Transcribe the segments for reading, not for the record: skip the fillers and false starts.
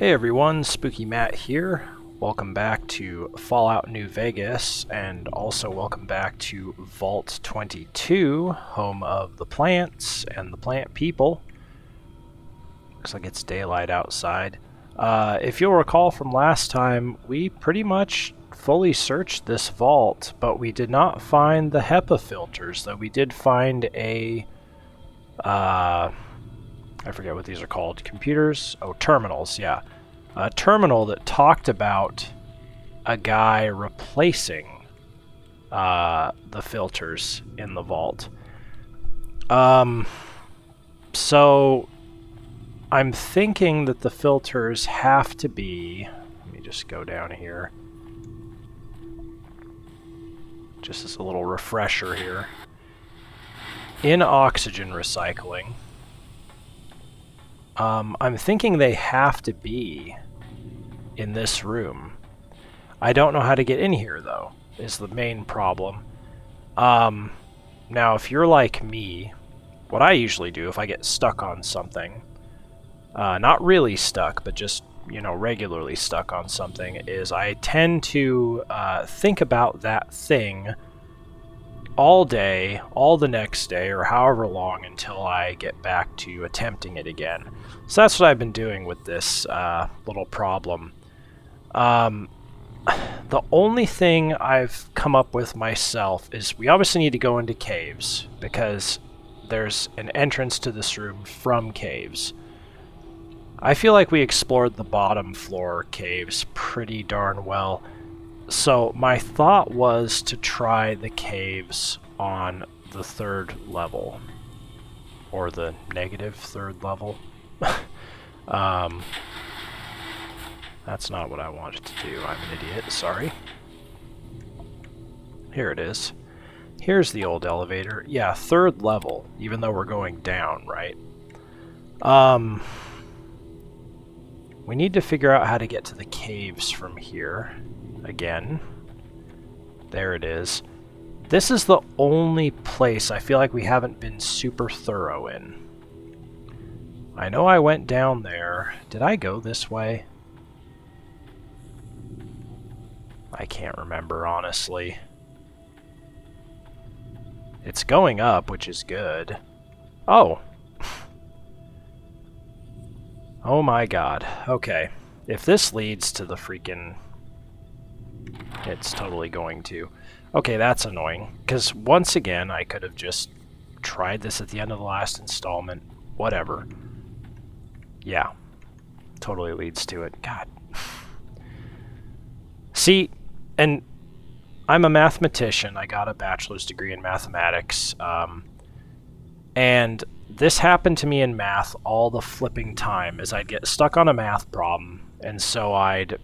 Hey everyone, Spooky Matt here. Welcome back to Fallout New Vegas, and also welcome back to Vault 22, home of the plants and the plant people. Looks like it's daylight outside. If you'll recall from last time, we pretty much fully searched this vault, but we did not find the HEPA filters, though we did find a... I forget what these are called. Computers? Oh, terminals, yeah. A terminal that talked about a guy replacing the filters in the vault. So I'm thinking that the filters have to be... Let me just go down here. Just as a little refresher here. In oxygen recycling, I'm thinking they have to be in this room. I don't know how to get in here, though, is the main problem. Now, if you're like me, what I usually do if I get stuck on something, not really stuck, but just, you know, regularly stuck on something, is I tend to think about that thing all day, all the next day, or however long until I get back to attempting it again. So that's what I've been doing with this little problem. The only thing I've come up with myself is we obviously need to go into caves, because there's an entrance to this room from caves. I feel like we explored the bottom floor caves pretty darn well. So my thought was to try the caves on the third level, or the negative third level. That's not what I wanted to do. I'm an idiot, sorry. Here it is. Here's the old elevator. Yeah, third level, even though we're going down, right? We need to figure out how to get to the caves from here. Again. There it is. This is the only place I feel like we haven't been super thorough in. I know I went down there. Did I go this way? I can't remember, honestly. It's going up, which is good. Oh. Oh my god. Okay. If this leads to the freaking... It's totally going to. Okay, that's annoying. Because once again, I could have just tried this at the end of the last installment. Whatever. Yeah. Totally leads to it. God. See, and I'm a mathematician. I got a bachelor's degree in mathematics. And this happened to me in math all the flipping time, as I'd get stuck on a math problem, and so I'd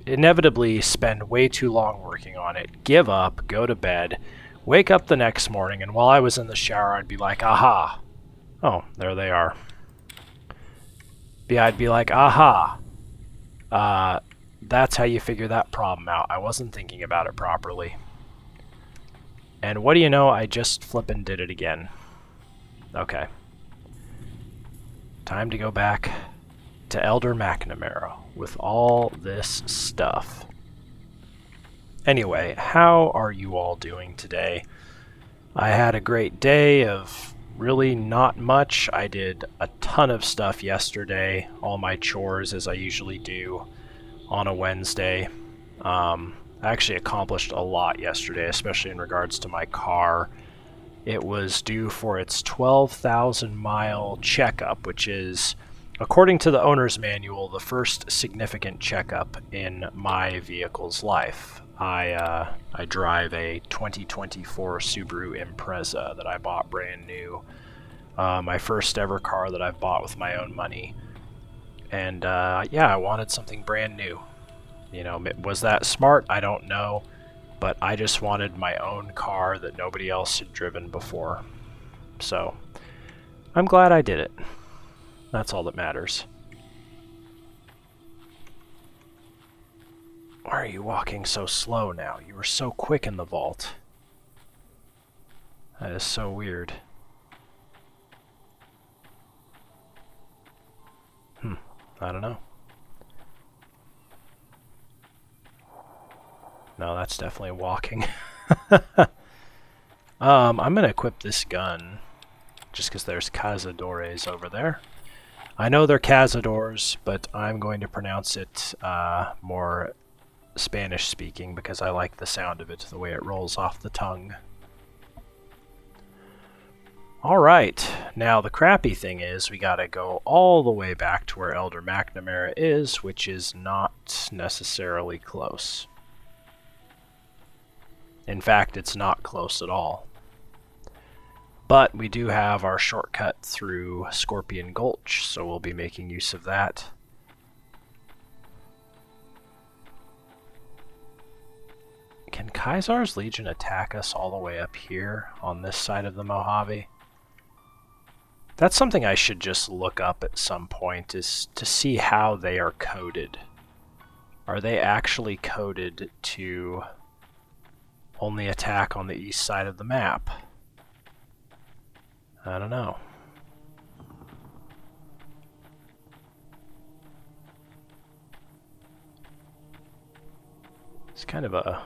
inevitably spend way too long working on it, give up, go to bed, wake up the next morning, and while I was in the shower, I'd be like, aha. Oh, there they are. I'd be like, aha. That's how you figure that problem out. I wasn't thinking about it properly. And what do you know, I just flippin' did it again. Okay. Time to go back to Elder McNamara with all this stuff. Anyway, how are you all doing today? I had a great day of really not much. I did a ton of stuff yesterday, all my chores as I usually do on a Wednesday. I actually accomplished a lot yesterday, especially in regards to my car. It was due for its 12,000 mile checkup, which is, according to the owner's manual, the first significant checkup in my vehicle's life. I drive a 2024 Subaru Impreza that I bought brand new. My first ever car that I've bought with my own money. And yeah, I wanted something brand new. You know, was that smart? I don't know. But I just wanted my own car that nobody else had driven before. So, I'm glad I did it. That's all that matters. Why are you walking so slow now? You were so quick in the vault. That is so weird. I don't know. No, that's definitely walking. I'm going to equip this gun just because there's cazadores over there. I know they're cazadores, but I'm going to pronounce it more Spanish speaking because I like the sound of it, the way it rolls off the tongue. Alright, now the crappy thing is we gotta go all the way back to where Elder McNamara is, which is not necessarily close. In fact, it's not close at all. But we do have our shortcut through Scorpion Gulch, so we'll be making use of that. Can Kaisar's Legion attack us all the way up here on this side of the Mojave? That's something I should just look up at some point, is to see how they are coded. Are they actually coded to only attack on the east side of the map? I don't know. It's kind of a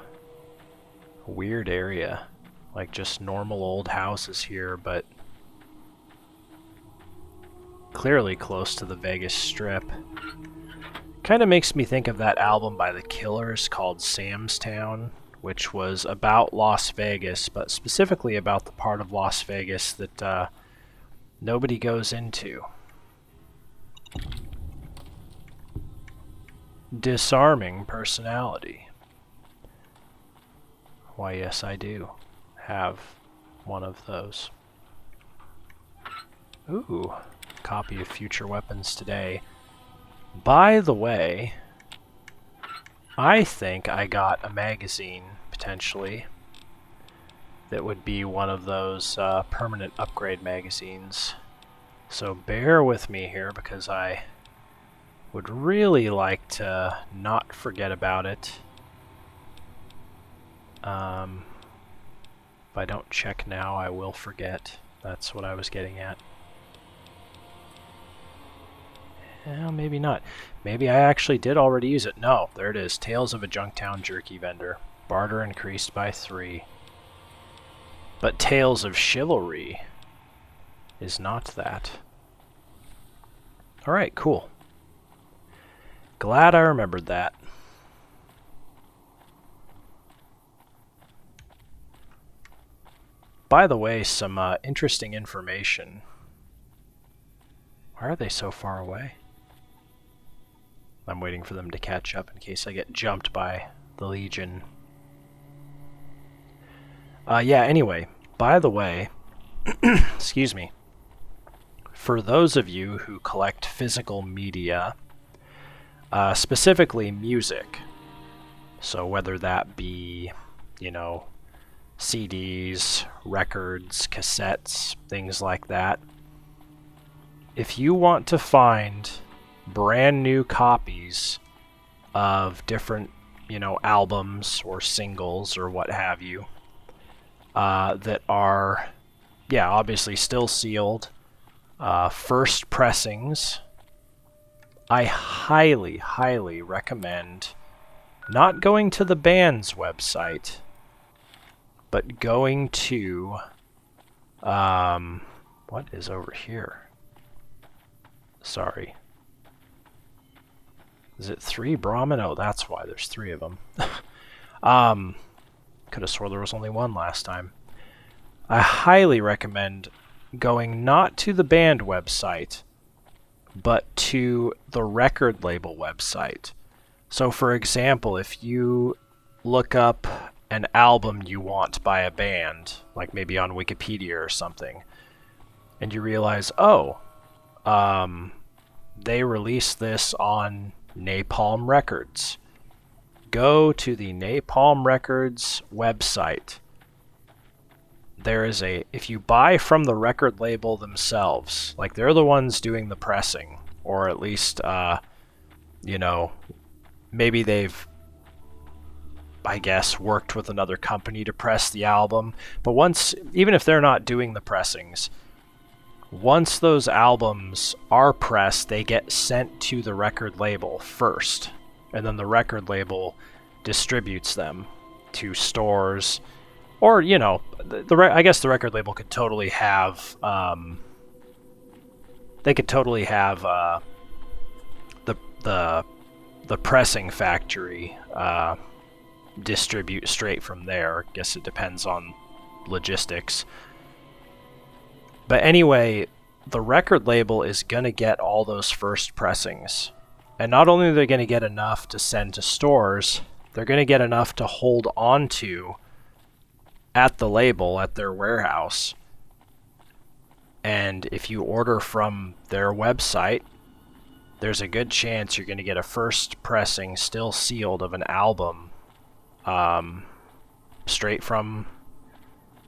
weird area. Like just normal old houses here, but clearly close to the Vegas Strip. Kind of makes me think of that album by the Killers called Sam's Town, which was about Las Vegas, but specifically about the part of Las Vegas that nobody goes into. Disarming personality. Why, yes, I do have one of those. Ooh. Copy of Future Weapons Today. By the way, I think I got a magazine, potentially, that would be one of those permanent upgrade magazines. So bear with me here, because I would really like to not forget about it. If I don't check now, I will forget. That's what I was getting at. Well, maybe not. Maybe I actually did already use it. No, there it is. Tales of a Junktown Jerky Vendor. Barter increased by 3. But Tales of Chivalry is not that. Alright, cool. Glad I remembered that. By the way, some interesting information. Why are they so far away? I'm waiting for them to catch up in case I get jumped by the Legion. Yeah, anyway, by the way, excuse me, for those of you who collect physical media, specifically music, so whether that be, you know, CDs, records, cassettes, things like that, if you want to find brand new copies of different, you know, albums or singles or what have you, that are, yeah, obviously still sealed, first pressings, I highly, highly recommend not going to the band's website, but going to, what is over here? Sorry. Is it 3 Brahmin? Oh, that's why there's 3 of them. Could have swore there was only 1 last time. I highly recommend going not to the band website, but to the record label website. So for example, if you look up an album you want by a band, like maybe on Wikipedia or something, and you realize, oh, they released this on Napalm Records. Go to the Napalm Records website. There is a, if you buy from the record label themselves, like they're the ones doing the pressing, or at least, you know, maybe they've, I guess, worked with another company to press the album, but once, even if they're not doing the pressings, once those albums are pressed, they get sent to the record label first, and then the record label distributes them. to stores, or you know, I guess the record label could totally have they could totally have the the pressing factory distribute straight from there. I guess it depends on logistics. But anyway, the record label is going to get all those first pressings. And not only are they going to get enough to send to stores, they're going to get enough to hold on to at the label at their warehouse. And if you order from their website, there's a good chance you're going to get a first pressing still sealed of an album straight from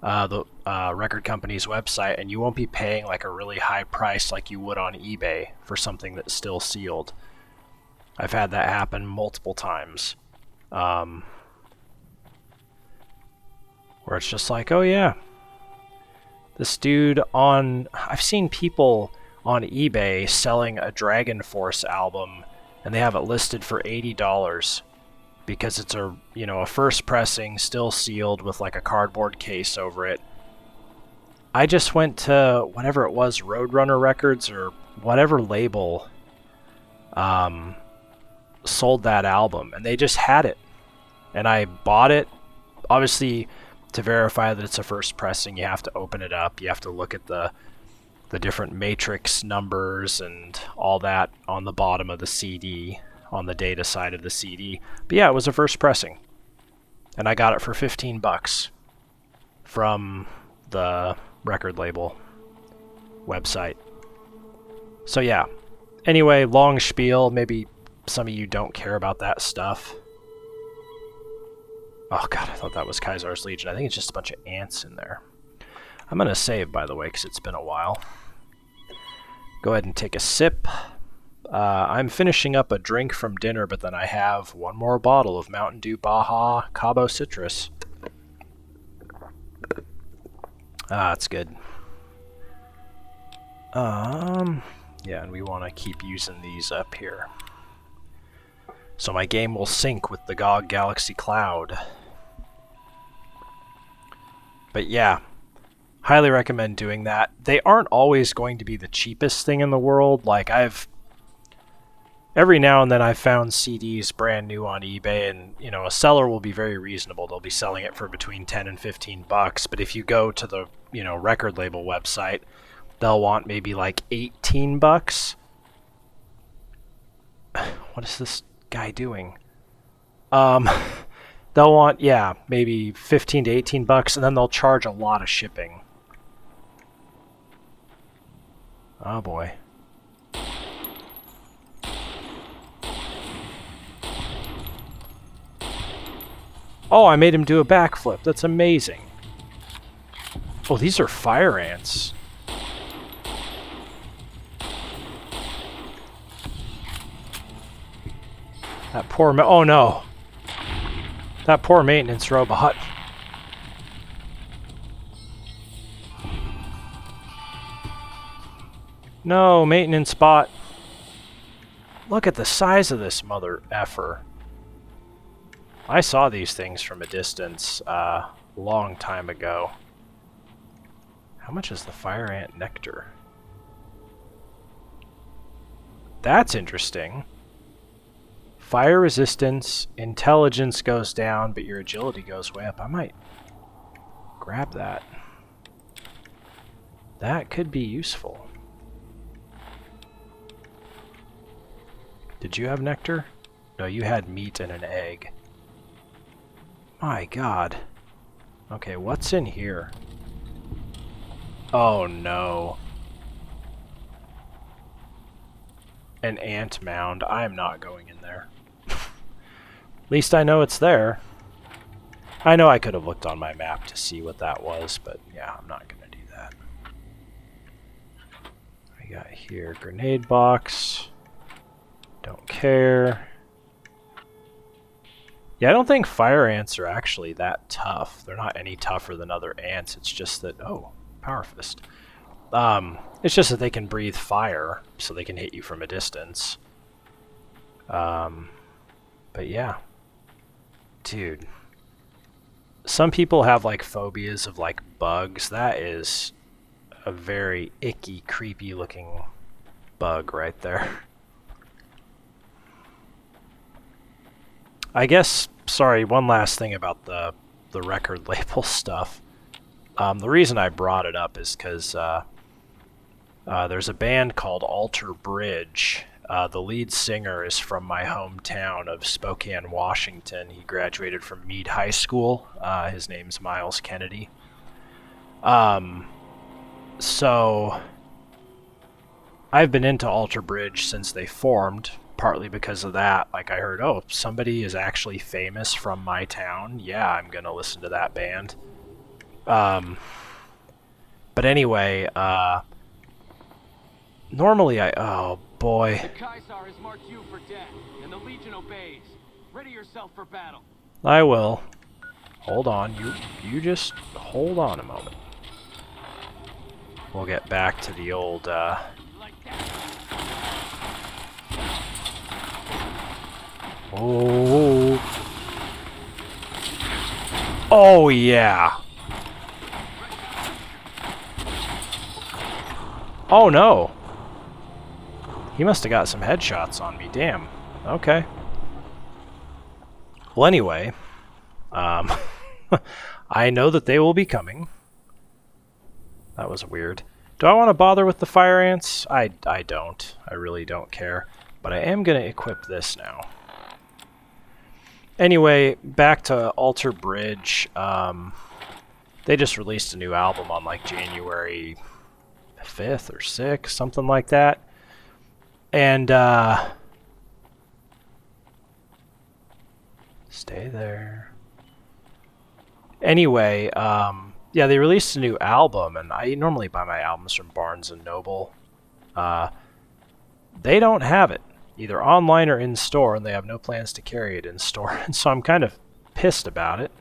the record company's website, and you won't be paying like a really high price like you would on eBay for something that's still sealed. I've had that happen multiple times. Where it's just like, oh yeah, this dude on... I've seen people on eBay selling a Dragon Force album, and they have it listed for $80 because it's a, you know, a first pressing, still sealed with like a cardboard case over it. I just went to whatever it was, Roadrunner Records or whatever label sold that album, and they just had it. And I bought it. Obviously, to verify that it's a first pressing, you have to open it up. You have to look at the different matrix numbers and all that on the bottom of the CD, on the data side of the CD. But yeah, it was a first pressing. And I got it for $15 from the record label website. So yeah. Anyway, long spiel. Maybe some of you don't care about that stuff. Oh god, I thought that was Kaisar's Legion. I think it's just a bunch of ants in there. I'm going to save, by the way, because it's been a while. Go ahead and take a sip. I'm finishing up a drink from dinner, but then I have one more bottle of Mountain Dew Baja Cabo Citrus. It's good. Yeah, and we want to keep using these up here. So my game will sync with the GOG Galaxy Cloud. But yeah, highly recommend doing that. They aren't always going to be the cheapest thing in the world. Like every now and then I've found CDs brand new on eBay, and you know, a seller will be very reasonable. They'll be selling it for between $10 and $15. But if you go to the, you know, record label website, they'll want maybe like $18. What is this guy doing? They'll want, yeah, maybe $15 to $18, and then they'll charge a lot of shipping. Oh boy. Oh, I made him do a backflip. That's amazing. Oh, these are fire ants. That poor oh no. That poor maintenance robot. No, maintenance bot. Look at the size of this mother effer. I saw these things from a distance a long time ago. How much is the fire ant nectar? That's interesting. Fire resistance, intelligence goes down, but your agility goes way up. I might grab that. That could be useful. Did you have nectar? No, you had meat and an egg. My god. Okay, what's in here? Oh no. An ant mound. I am not going in there. At least I know it's there. I know I could have looked on my map to see what that was, but yeah, I'm not going to do that. I got here grenade box. Don't care. Yeah, I don't think fire ants are actually that tough. They're not any tougher than other ants. It's just that, oh, power fist. It's just that they can breathe fire, so they can hit you from a distance. But yeah. Dude. some people have like phobias of like bugs. That is a very icky, creepy looking bug right there. I guess, sorry, one last thing about the record label stuff. The reason I brought it up is because there's a band called Alter Bridge. The lead singer is from my hometown of Spokane, Washington. He graduated from Meade High School. His name's Miles Kennedy. So I've been into Alter Bridge since they formed, partly because of that. Like I heard, oh, somebody is actually famous from my town. Yeah, I'm going to listen to that band. But anyway, normally oh boy. The Kaisar has marked you for death, and the Legion obeys. Ready yourself for battle. I will. Hold on, you just hold on a moment. We'll get back to the old, Oh. Oh, yeah. Oh, no. He must have got some headshots on me. Damn. Okay. Well, anyway. I know that they will be coming. That was weird. Do I want to bother with the fire ants? I don't. I really don't care. But I am going to equip this now. Anyway, back to Alter Bridge. They just released a new album on like January 5th or 6th, something like that. And stay there. Anyway, yeah, they released a new album, and I normally buy my albums from Barnes & Noble. They don't have it, either online or in store, and they have no plans to carry it in store. And so I'm kind of pissed about it.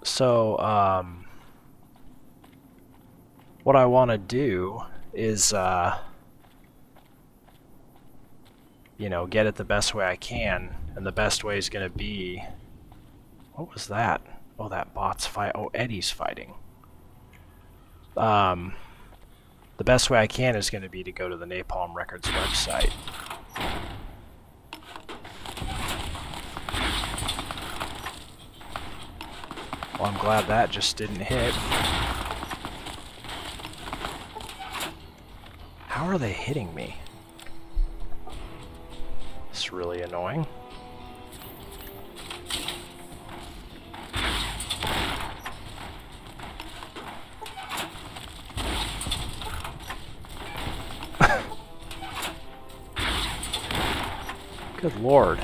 So, what I want to do is, you know, get it the best way I can, and the best way is going to be... What was that? Oh, that bot's fight. Oh, Eddie's fighting. The best way I can is going to be to go to the Napalm Records website. Well, I'm glad that just didn't hit. How are they hitting me? It's really annoying. Good lord.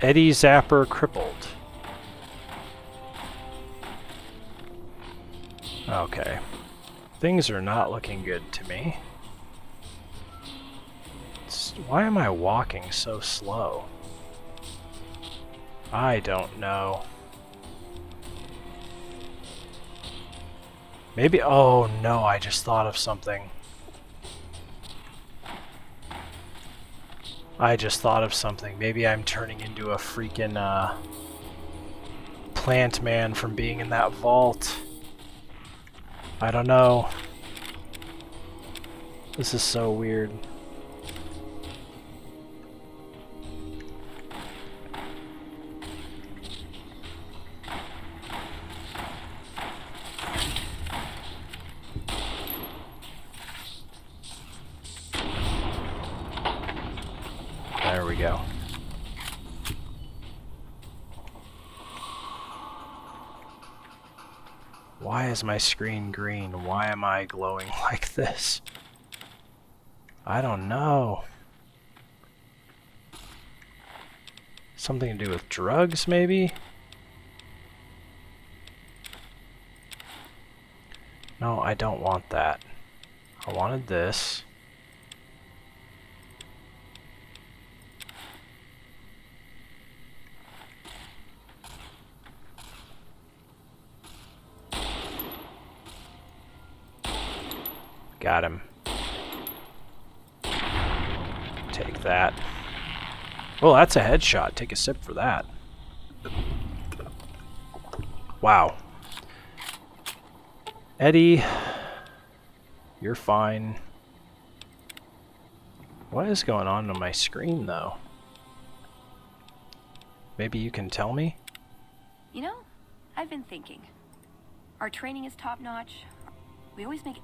Eddie Zapper crippled. Okay. Things are not looking good to me. Why am I walking so slow? I don't know. Maybe, oh no, I just thought of something. I just thought of something. Maybe I'm turning into a freaking plant man from being in that vault. I don't know. This is so weird. There we go. Why is my screen green? Why am I glowing like this? I don't know. Something to do with drugs, maybe? No, I don't want that. I wanted this. Got him. that. Well, that's a headshot. Take a sip for that. Wow. Eddie, you're fine. What is going on my screen, though? Maybe you can tell me? You know, I've been thinking. Our training is top-notch. We always make it...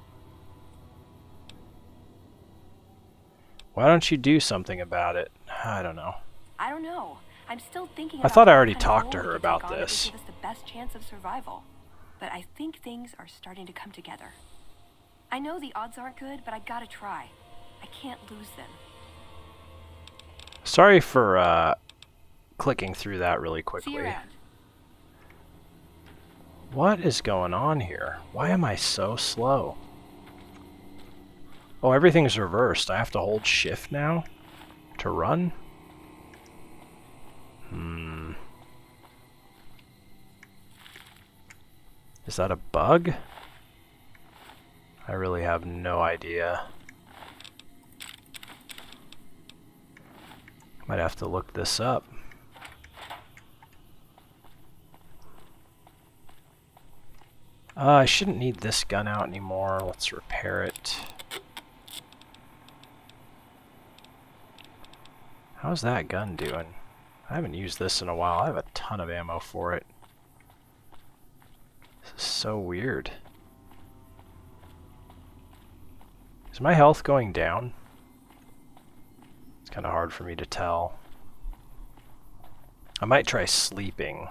Why don't you do something about it? I don't know. I don't know. I'm still thinking I about thought I what already kind of talked to role her we could about take on that would this. give us the best chance of survival. But I think things are starting to come together. I know the odds aren't good, but I gotta try. I can't lose them. Sorry for clicking through that really See quickly. you around. What is going on here? Why am I so slow? Oh, everything's reversed. I have to hold shift now to run? Is that a bug? I really have no idea. Might have to look this up. I shouldn't need this gun out anymore. Let's repair it. How's that gun doing? I haven't used this in a while. I have a ton of ammo for it. This is so weird. Is my health going down? It's kind of hard for me to tell. I might try sleeping.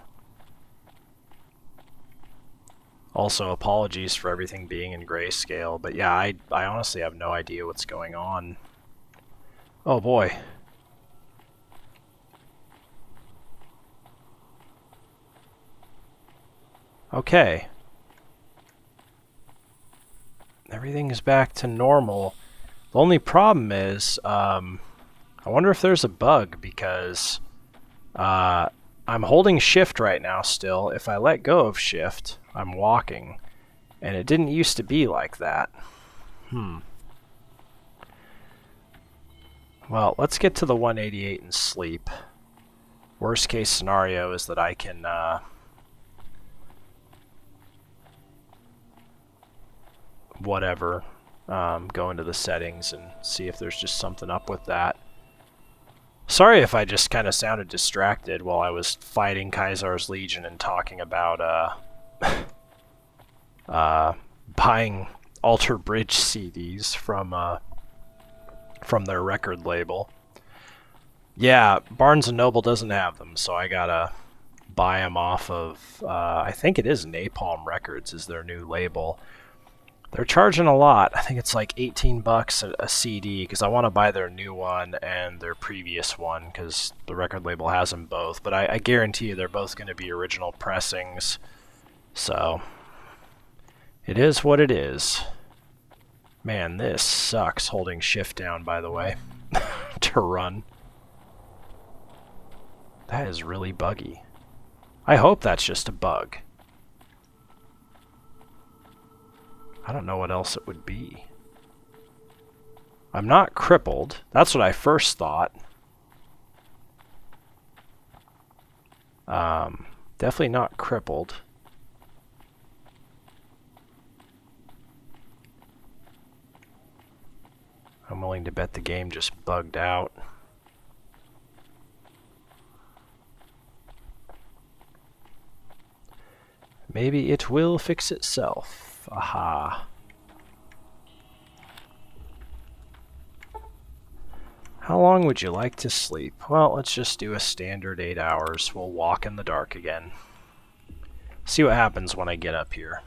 Also, apologies for everything being in grayscale, but yeah, I honestly have no idea what's going on. Oh boy. Okay. Everything is back to normal. The only problem is, I wonder if there's a bug, because I'm holding shift right now still. If I let go of shift, I'm walking. And it didn't used to be like that. Well, let's get to the 188 and sleep. Worst case scenario is that I can whatever, go into the settings and see if there's just something up with that. Sorry if I just kind of sounded distracted while I was fighting Kaisar's Legion and talking about buying Alter Bridge CDs from their record label. Yeah, Barnes & Noble doesn't have them, so I gotta buy them off of, I think it is Napalm Records is their new label. They're charging a lot. I think it's like 18 bucks a CD, because I want to buy their new one and their previous one, because the record label has them both. But I guarantee you they're both going to be original pressings. So, it is what it is. Man, this sucks holding shift down, by the way, to run. That is really buggy. I hope that's just a bug. I don't know what else it would be. I'm not crippled. That's what I first thought. Definitely not crippled. I'm willing to bet the game just bugged out. Maybe it will fix itself. Aha. How long would you like to sleep? Well, let's just do a standard 8 hours. We'll walk in the dark again. See what happens when I get up here.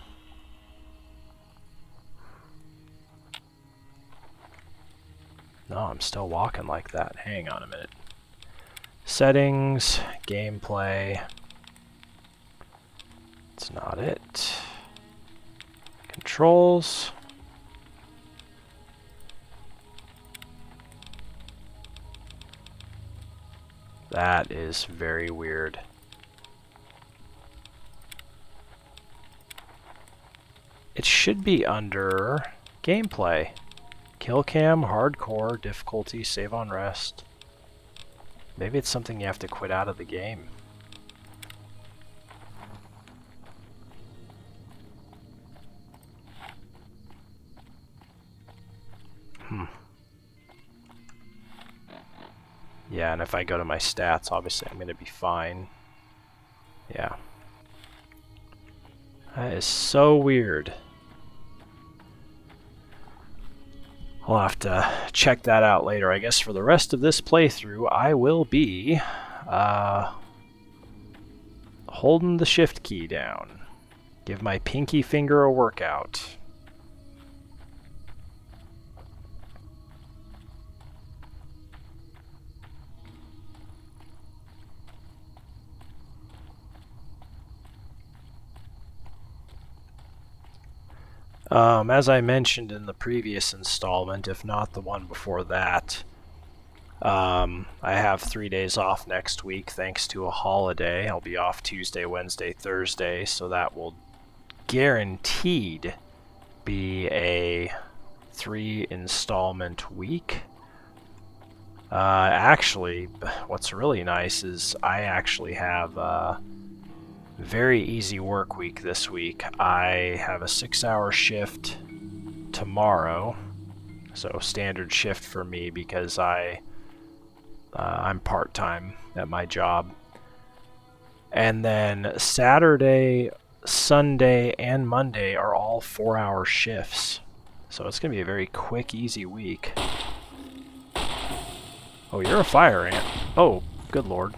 No, I'm still walking like that. Hang on a minute. Settings, gameplay. It's not it. Controls. That is very weird. It should be under gameplay. Kill cam, hardcore, difficulty, save on rest. Maybe it's something you have to quit out of the game. Yeah, and if I go to my stats, obviously I'm going to be fine. Yeah. That is so weird. I'll have to check that out later. I guess for the rest of this playthrough, I will be holding the shift key down. Give my pinky finger a workout. As I mentioned in the previous installment, if not the one before that, I have 3 days off next week thanks to a holiday. I'll be off Tuesday, Wednesday, Thursday, so that will guaranteed be a 3 installment week. Actually, what's really nice is I actually have very easy work week this week. I have a 6-hour shift tomorrow, so standard shift for me because I'm part-time at my job. And then Saturday, Sunday, and Monday are all 4-hour shifts. So it's going to be a very quick, easy week. Oh, you're a fire ant. Oh, good lord.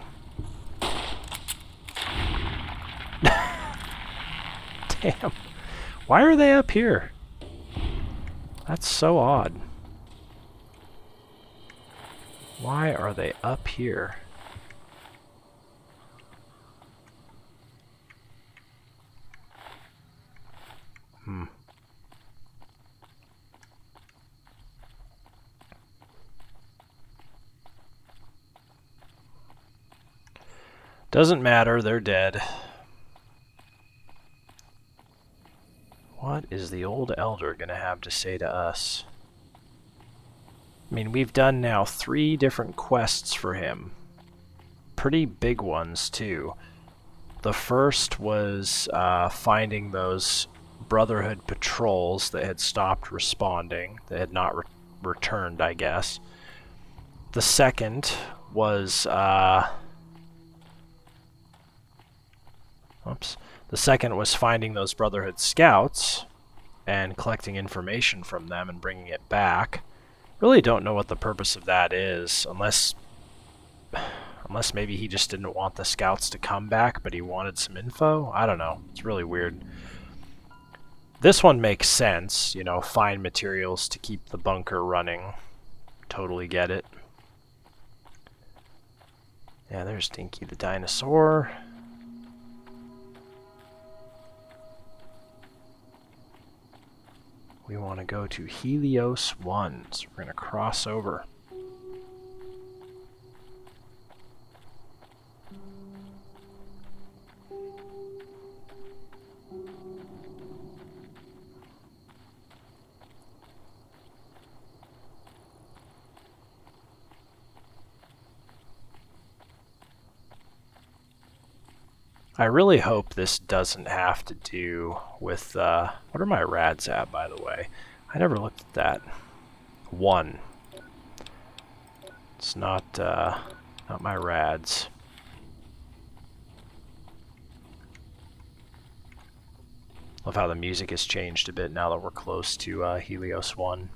Damn. Why are they up here? That's so odd. Why are they up here? Doesn't matter, they're dead. What is the old elder gonna have to say to us? I mean, we've done now 3 different quests for him. Pretty big ones, too. The first was finding those Brotherhood patrols that had stopped responding, that had not returned, I guess. The second was... The second was finding those Brotherhood scouts and collecting information from them and bringing it back. Really don't know what the purpose of that is, unless maybe he just didn't want the scouts to come back, but he wanted some info? I don't know. It's really weird. This one makes sense, you know, find materials to keep the bunker running. Totally get it. Yeah, there's Dinky the dinosaur. We want to go to Helios 1, so we're going to cross over. I really hope this doesn't have to do with, what are my rads at, by the way? I never looked at that. 1. It's not my rads. Love how the music has changed a bit now that we're close to Helios 1.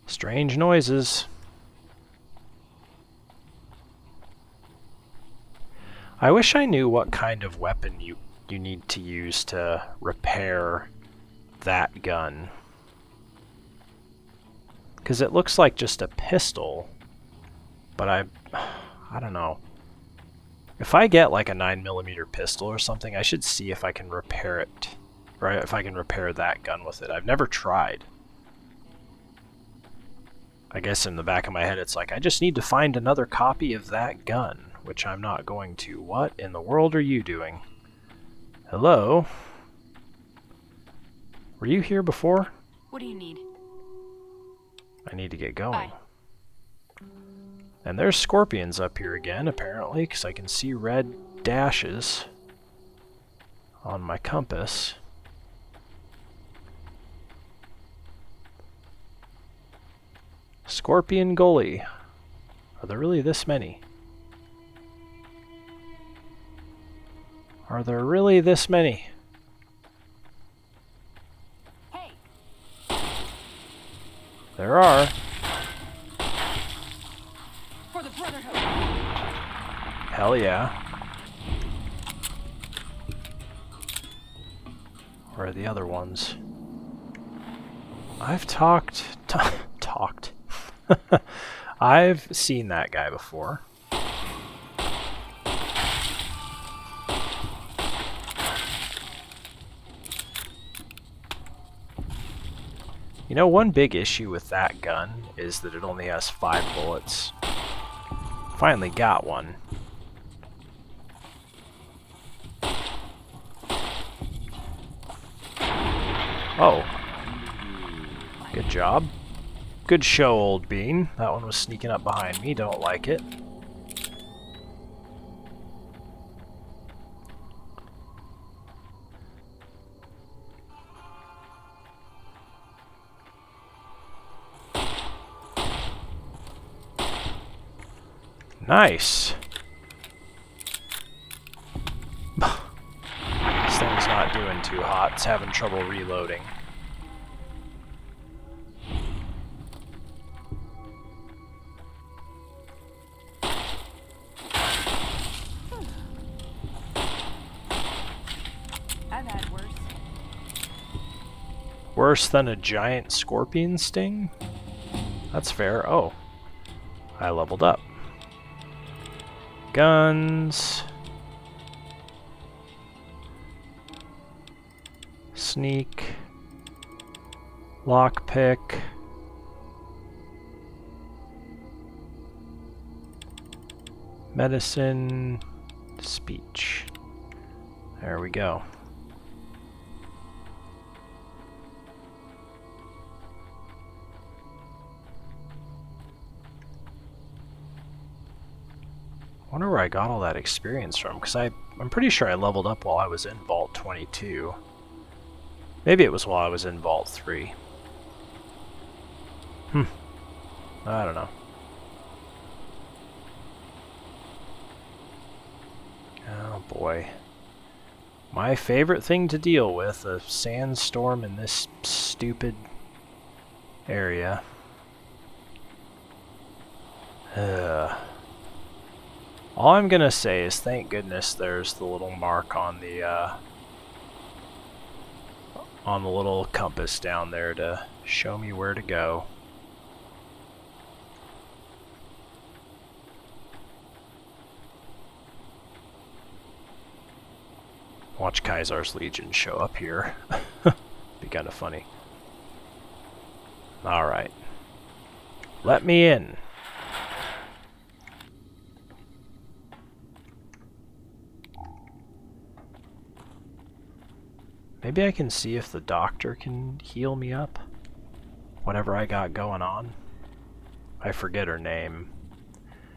Strange noises. I wish I knew what kind of weapon you need to use to repair that gun. Because it looks like just a pistol, but I don't know. If I get like a 9mm pistol or something, I should see if I can repair it, or if I can repair that gun with it. I've never tried. I guess in the back of my head it's like, I just need to find another copy of that gun, which I'm not going to. What in the world are you doing? Hello? Were you here before? What do you need? I need to get going. Bye. And there's scorpions up here again, apparently, because I can see red dashes on my compass. Scorpion Gully. Are there really this many? Are there really this many? Hey! There are. For the Brotherhood! Hell yeah. Where are the other ones? I've talked. I've seen that guy before. You know, one big issue with that gun is that it only has 5 bullets. Finally got one. Oh. Good job. Good show, old bean. That one was sneaking up behind me. Don't like it. Nice. This thing's not doing too hot. It's having trouble reloading. I've had worse. Worse than a giant scorpion sting? That's fair. Oh. I leveled up. Guns. Sneak. Lockpick. Medicine. Speech. There we go. I wonder where I got all that experience from, because I'm pretty sure I leveled up while I was in Vault 22. Maybe it was while I was in Vault 3. I don't know. Oh boy. My favorite thing to deal with, a sandstorm in this stupid area. All I'm gonna say is thank goodness there's the little mark on the little compass down there to show me where to go. Watch Kaisar's Legion show up here. Be kind of funny. Alright. Let me in. Maybe I can see if the doctor can heal me up. Whatever I got going on. I forget her name.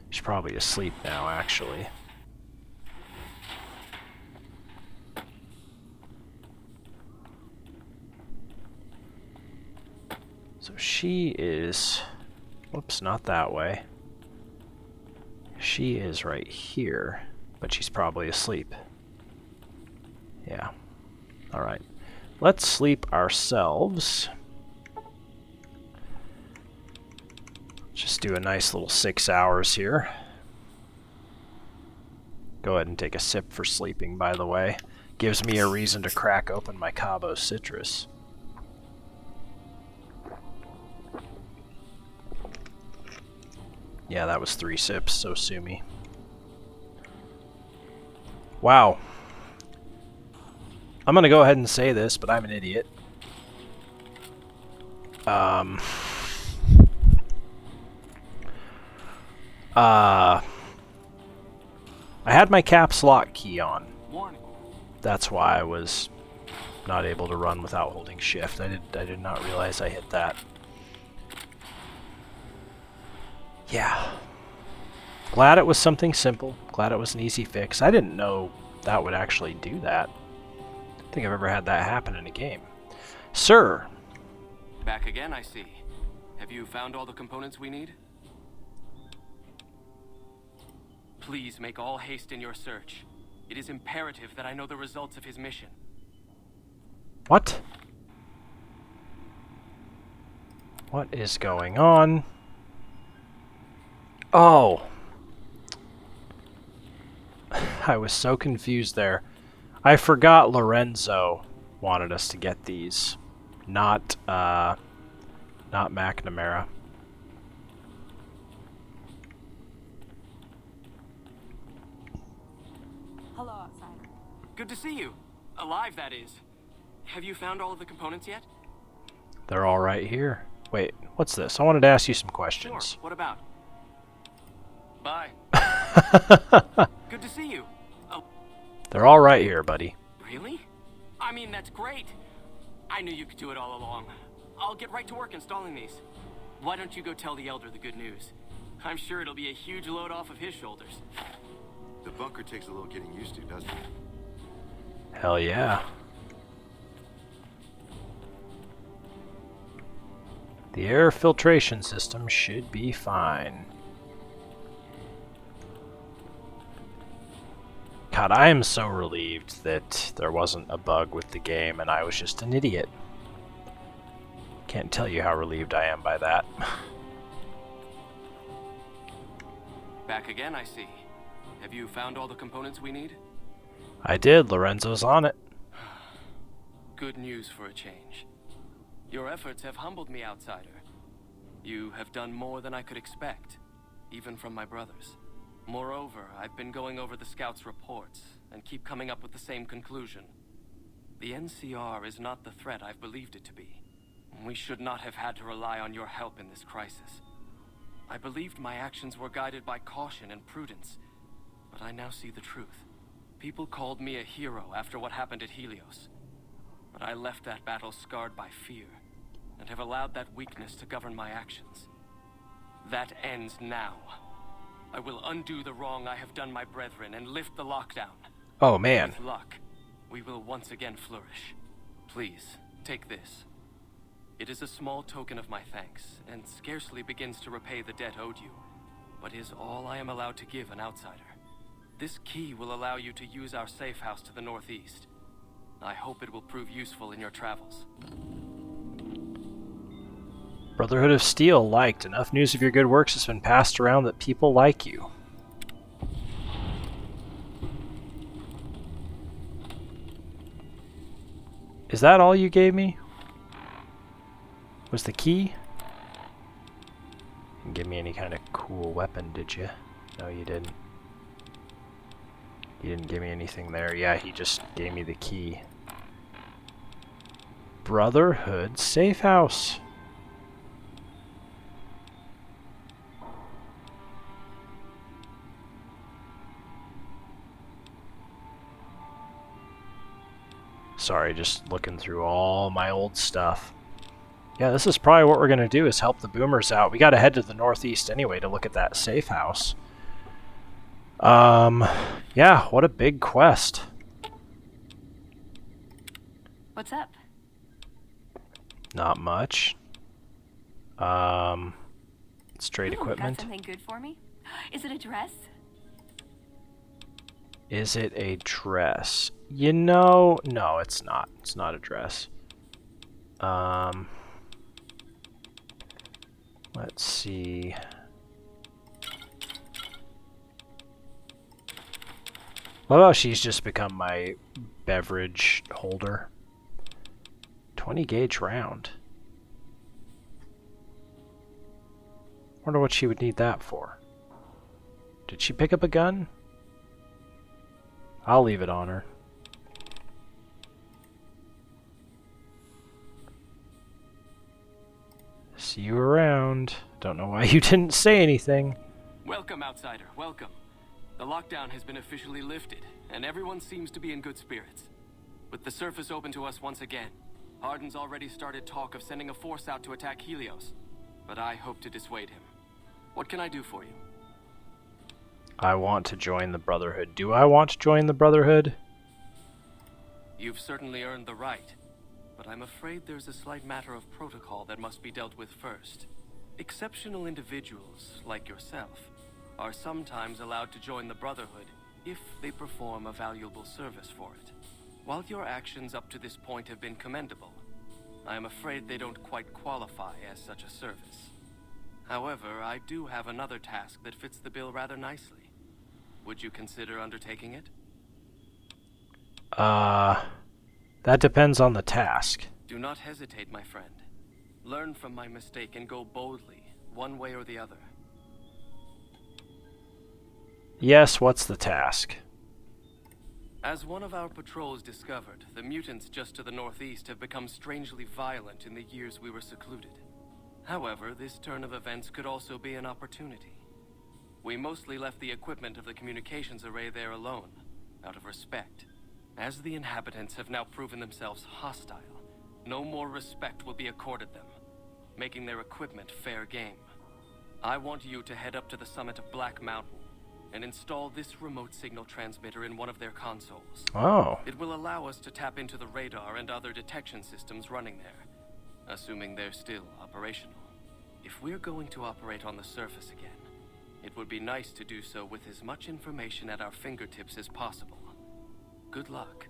She's probably asleep now, actually. So she is... Whoops, not that way. She is right here, but she's probably asleep. Yeah. Alright. Let's sleep ourselves. Just do a nice little 6 hours here. Go ahead and take a sip for sleeping, by the way. Gives me a reason to crack open my Cabo Citrus. Yeah, that was 3 sips, so sue me. Wow. I'm gonna go ahead and say this, but I'm an idiot. I had my caps lock key on. Warning. That's why I was not able to run without holding shift. I did not realize I hit that. Yeah. Glad it was something simple. Glad it was an easy fix. I didn't know that would actually do that. I don't think I've ever had that happen in a game. Sir! Back again, I see. Have you found all the components we need? Please make all haste in your search. It is imperative that I know the results of his mission. What? What is going on? Oh! I was so confused there. I forgot Lorenzo wanted us to get these. Not McNamara. Hello, outsider. Good to see you. Alive, that is. Have you found all of the components yet? They're all right here. Wait, what's this? I wanted to ask you some questions. Sure. What about? Bye. Good to see you. Oh, They're all right here, buddy. really? I mean, that's great. I knew you could do it all along. I'll get right to work installing these. Why don't you go tell the Elder the good news? I'm sure it'll be a huge load off of his shoulders. The bunker takes a little getting used to, doesn't it? Hell yeah. The air filtration system should be fine. God, I am so relieved that there wasn't a bug with the game and I was just an idiot. Can't tell you how relieved I am by that. Back again, I see. Have you found all the components we need? I did. Lorenzo's on it. Good news for a change. Your efforts have humbled me, outsider. You have done more than I could expect, even from my brothers. Moreover, I've been going over the scouts' reports and keep coming up with the same conclusion. The NCR is not the threat I've believed it to be. We should not have had to rely on your help in this crisis. I believed my actions were guided by caution and prudence, but I now see the truth. People called me a hero after what happened at Helios, but I left that battle scarred by fear and have allowed that weakness to govern my actions. That ends now. I will undo the wrong I have done my brethren and lift the lockdown. Oh, man. With luck, we will once again flourish. Please, take this. It is a small token of my thanks, and scarcely begins to repay the debt owed you, but is all I am allowed to give an outsider. This key will allow you to use our safe house to the northeast. I hope it will prove useful in your travels. Brotherhood of Steel liked. Enough news of your good works has been passed around that people like you. Is that all you gave me? Was the key? Didn't give me any kind of cool weapon, did you? No, you didn't. You didn't give me anything there. Yeah, he just gave me the key. Brotherhood Safe House. Sorry, just looking through all my old stuff. Yeah, this is probably what we're going to do, is help the boomers out. We got to head to the northeast anyway to look at that safe house. Yeah, what a big quest. What's up? Not much. Straight Ooh, equipment. Got something good for me? Is it a dress? Is it a dress? You know, no, it's not. It's not a dress. Let's see. What about she's just become my beverage holder? 20 gauge round. Wonder what she would need that for. Did she pick up a gun? I'll leave it on her. See you around. Don't know why you didn't say anything. Welcome, outsider, welcome. The lockdown has been officially lifted, and everyone seems to be in good spirits. With the surface open to us once again, Hardin's already started talk of sending a force out to attack Helios, but I hope to dissuade him. What can I do for you? I want to join the Brotherhood. Do I want to join the Brotherhood? You've certainly earned the right, but I'm afraid there's a slight matter of protocol that must be dealt with first. Exceptional individuals, like yourself, are sometimes allowed to join the Brotherhood if they perform a valuable service for it. While your actions up to this point have been commendable, I am afraid they don't quite qualify as such a service. However, I do have another task that fits the bill rather nicely. Would you consider undertaking it? That depends on the task. Do not hesitate, my friend. Learn from my mistake and go boldly, one way or the other. Yes, what's the task? As one of our patrols discovered, the mutants just to the northeast have become strangely violent in the years we were secluded. However, this turn of events could also be an opportunity. We mostly left the equipment of the communications array there alone, out of respect. As the inhabitants have now proven themselves hostile, no more respect will be accorded them, making their equipment fair game. I want you to head up to the summit of Black Mountain and install this remote signal transmitter in one of their consoles. Oh. It will allow us to tap into the radar and other detection systems running there, assuming they're still operational. If we're going to operate on the surface again, it would be nice to do so with as much information at our fingertips as possible. Good luck.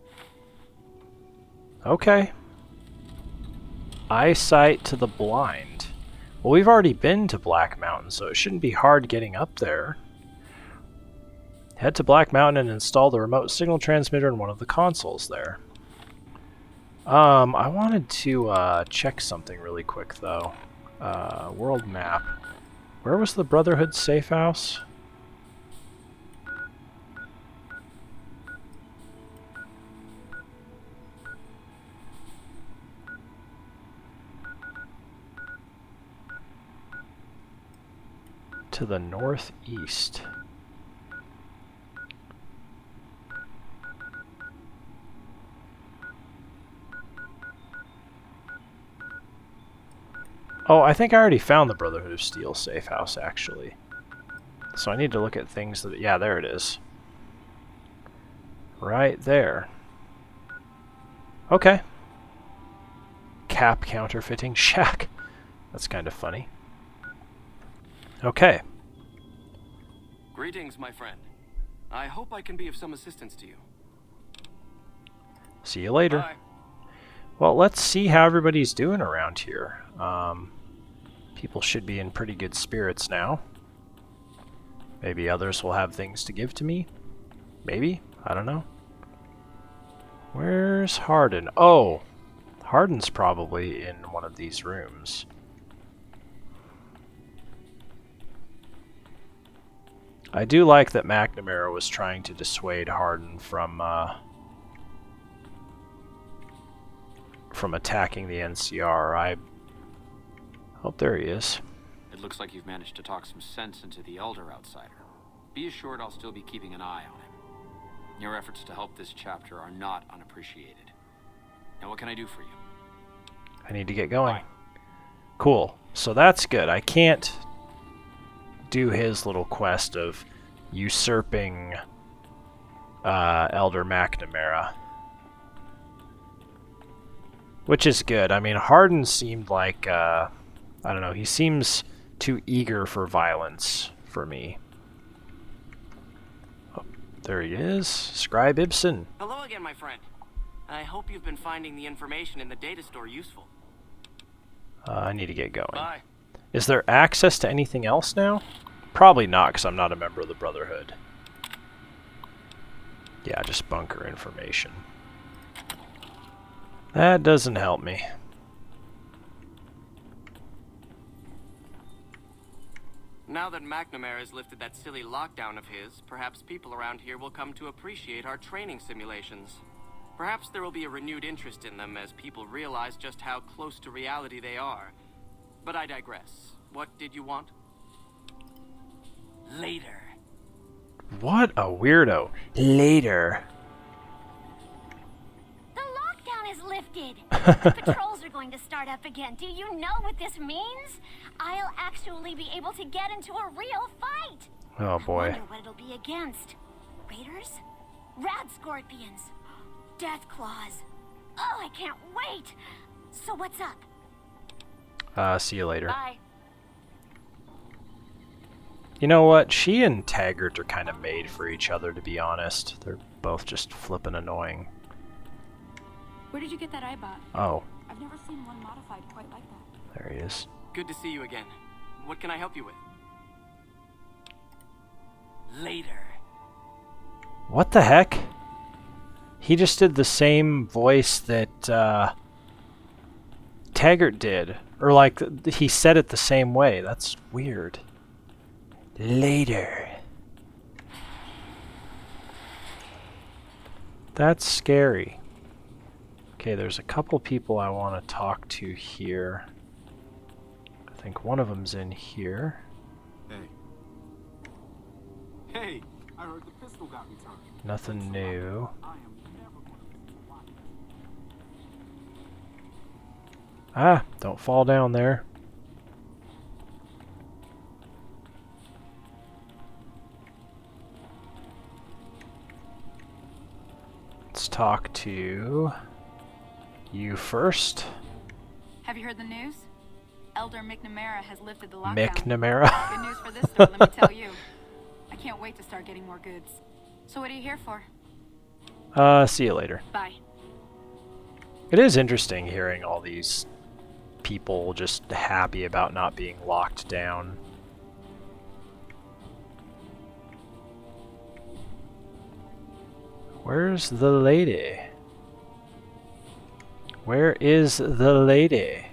Okay. Eyesight to the blind. Well, we've already been to Black Mountain, so it shouldn't be hard getting up there. Head to Black Mountain and install the remote signal transmitter in one of the consoles there. I wanted to check something really quick, though. World map. Where was the Brotherhood safe house? To the northeast. Oh, I think I already found the Brotherhood of Steel safe house, actually. So I need to look at things that... Yeah, there it is. Right there. Okay. Cap counterfeiting shack. That's kind of funny. Okay. Greetings, my friend. I hope I can be of some assistance to you. See you later. Bye. Well, let's see how everybody's doing around here. People should be in pretty good spirits now. Maybe others will have things to give to me. Maybe. I don't know. Where's Hardin? Oh! Hardin's probably in one of these rooms. I do like that McNamara was trying to dissuade Hardin from attacking the NCR. Oh, there he is. It looks like you've managed to talk some sense into the Elder Outsider. Be assured I'll still be keeping an eye on him. Your efforts to help this chapter are not unappreciated. Now what can I do for you? I need to get going. Cool. So that's good. I can't do his little quest of usurping Elder McNamara. Which is good. I mean, Hardin seemed like, I don't know, he seems too eager for violence for me. Oh, there he is. Scribe Ibsen. Hello again, my friend. I hope you've been finding the information in the data store useful. I need to get going. Bye. Is there access to anything else now? Probably not, because I'm not a member of the Brotherhood. Yeah, just bunker information. That doesn't help me. Now that McNamara has lifted that silly lockdown of his, perhaps people around here will come to appreciate our training simulations. Perhaps there will be a renewed interest in them as people realize just how close to reality they are. But I digress. What did you want? Later. What a weirdo. Later. The expected. The patrols are going to start up again. Do you know what this means? I'll actually be able to get into a real fight. Oh I boy. wonder what it'll be against. Raiders? Rad scorpions? Death claws? Oh, I can't wait. So what's up? See you later. Bye. You know what? She and Taggart are kind of made for each other, to be honest. They're both just flippin' annoying. Where did you get that eyebot? Oh, I've never seen one modified quite like that. there he is. Good to see you again. What can I help you with? Later. What the heck? He just did the same voice that Taggart did. Or like, he said it the same way. That's weird. Later. That's scary. Okay, there's a couple people I want to talk to here. I think one of them's in here. Hey. Hey, I heard the pistol got returned. Nothing new. I am never going to miss the watch. Ah, don't fall down there. Let's talk to you first. Have you heard the news? Elder McNamara has lifted the lockdown. McNamara. Good news for this store, let me tell you. I can't wait to start getting more goods. So what are you here for? See you later. Bye. It is interesting hearing all these people just happy about not being locked down. Where's the lady? Where is the lady?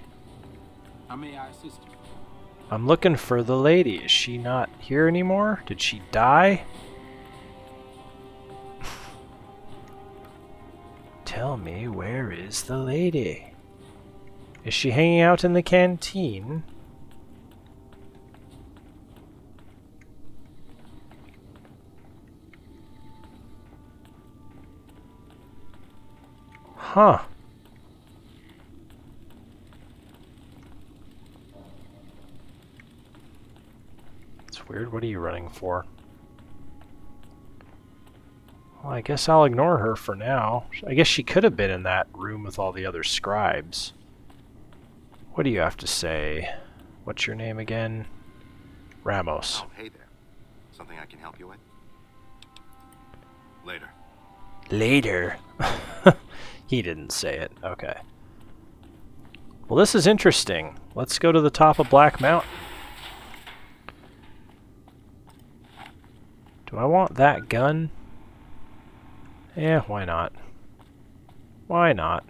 How may I assist you? I'm looking for the lady. Is she not here anymore? Did she die? Tell me, where is the lady? Is she hanging out in the canteen? Huh. It's weird. What are you running for? Well, I guess I'll ignore her for now. I guess she could have been in that room with all the other scribes. What do you have to say? What's your name again? Ramos. Oh, hey there. Something I can help you with? Later. Later. He didn't say it. Okay. Well, this is interesting. Let's go to the top of Black Mountain. Do I want that gun? Yeah, why not? Why not?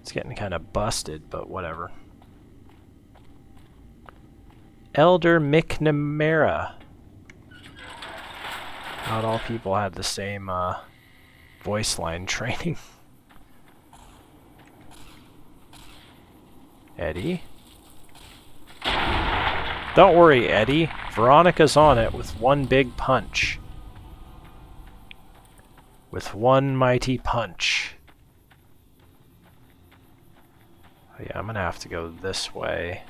It's getting kind of busted, but whatever. Elder McNamara. Not all people had the same voice line training. Eddie? Don't worry, Eddie. Veronica's on it with one big punch. With one mighty punch. Oh, yeah, I'm gonna have to go this way.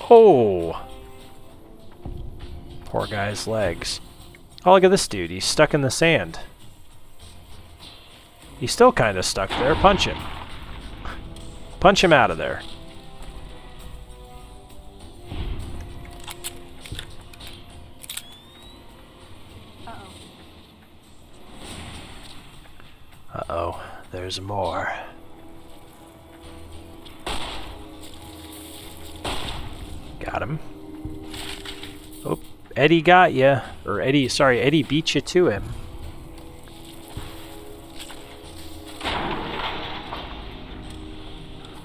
Oh! Poor guy's legs. Oh, look at this dude. He's stuck in the sand. He's still kind of stuck there. Punch him. Punch him out of there. Uh-oh. There's more. Got him. Oh, Eddie got ya. Or Eddie, sorry, Eddie beat you to him.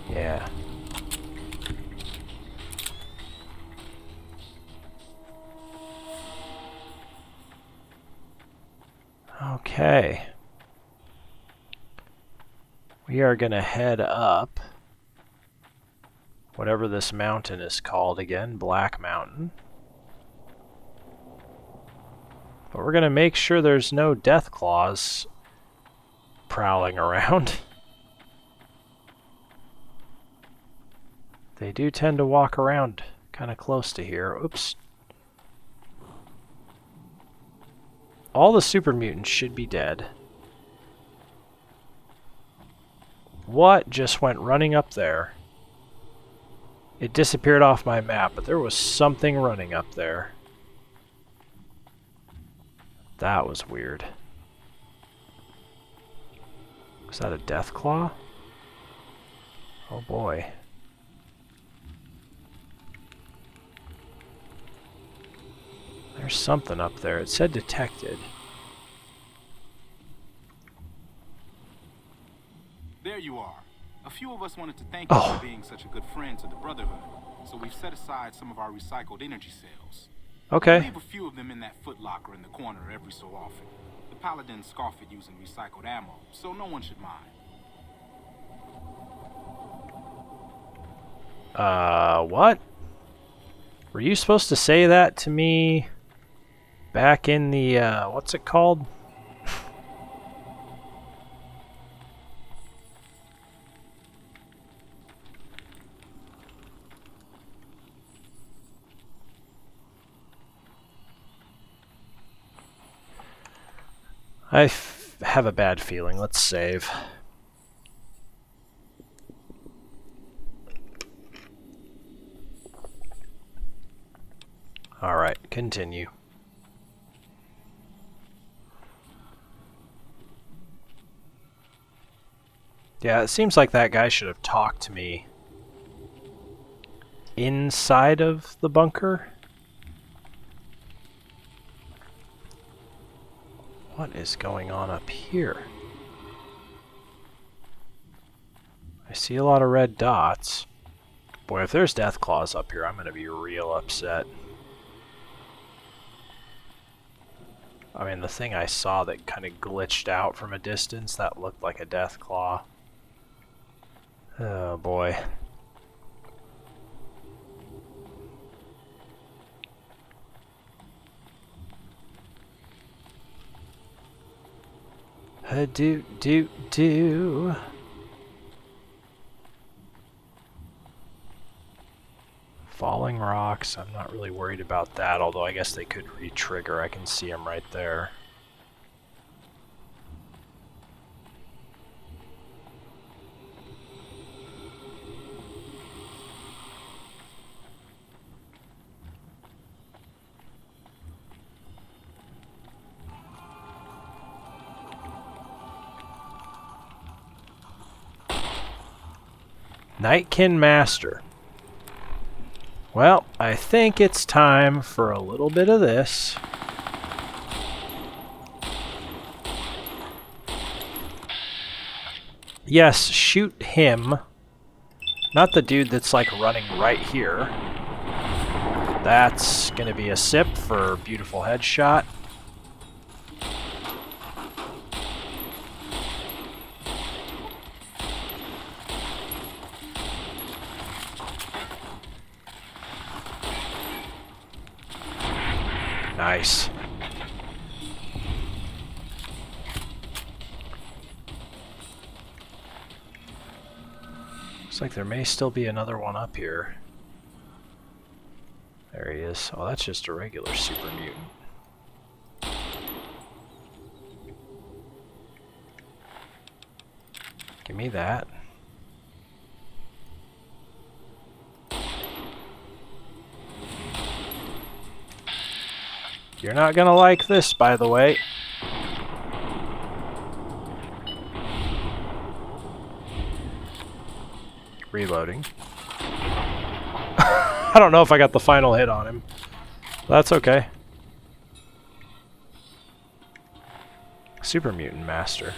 Yeah. Okay. We are going to head up. Whatever this mountain is called again, Black Mountain. But we're going to make sure there's no death claws prowling around. They do tend to walk around kind of close to here. Oops. All the super mutants should be dead. What just went running up there? It disappeared off my map, but there was something running up there. That was weird. Was that a death claw? Oh boy. There's something up there. It said detected. There you are. A few of us wanted to thank you for being such a good friend to the Brotherhood, so we've set aside some of our recycled energy cells. Okay. We leave a few of them in that foot locker in the corner every so often. The Paladins scoff at using recycled ammo, so no one should mind. What? Were you supposed to say that to me back in the, what's it called? I have a bad feeling. Let's save. Alright, continue. Yeah, it seems like that guy should have talked to me inside of the bunker. What is going on up here? I see a lot of red dots. Boy, if there's death claws up here, I'm going to be real upset. I mean, the thing I saw that kind of glitched out from a distance, that looked like a death claw. Oh boy. Do. Falling rocks, I'm not really worried about that, although I guess they could re-trigger. I can see them right there. Nightkin Master. Well, I think it's time for a little bit of this. Yes, shoot him. Not the dude that's like running right here. That's gonna be a sip for beautiful headshot. Nice. Looks like there may still be another one up here. There he is. Oh, that's just a regular super mutant. Give me that. You're not gonna like this, by the way. Reloading. I don't know if I got the final hit on him. That's okay. Super Mutant Master.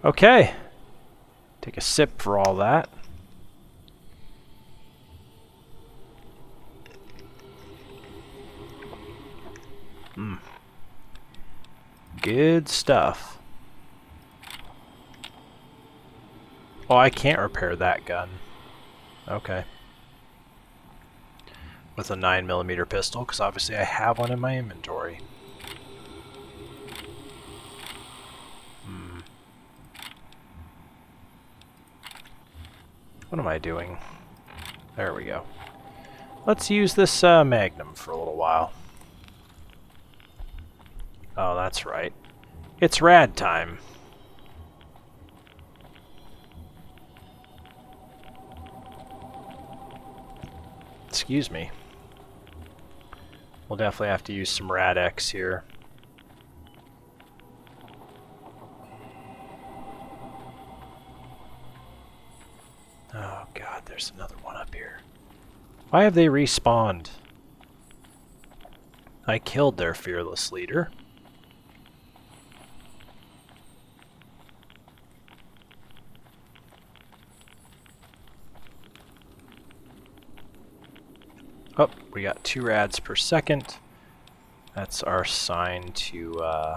Okay. Take a sip for all that. Good stuff. Oh, I can't repair that gun. Okay. With a 9mm pistol, because obviously I have one in my inventory. What am I doing? There we go. Let's use this Magnum for a little while. Oh, that's right. It's rad time. Excuse me. We'll definitely have to use some Rad X here. Oh god, there's another one up here. Why have they respawned? I killed their fearless leader. Oh, we got 2 rads per second. That's our sign to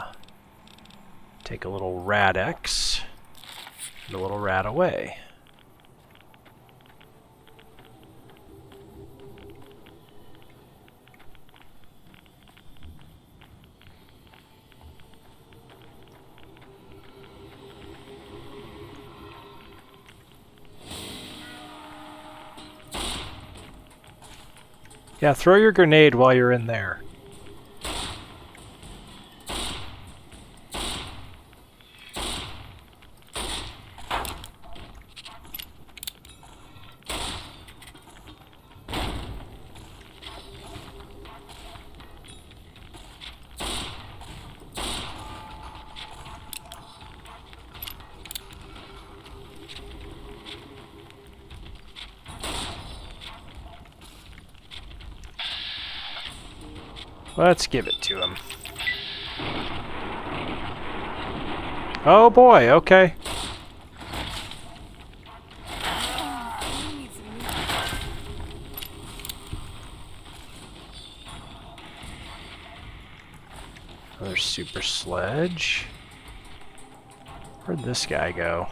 take a little Rad X and a little Rad away. Yeah, throw your grenade while you're in there. Let's give it to him. Oh boy, okay. Another super sledge. Where'd this guy go?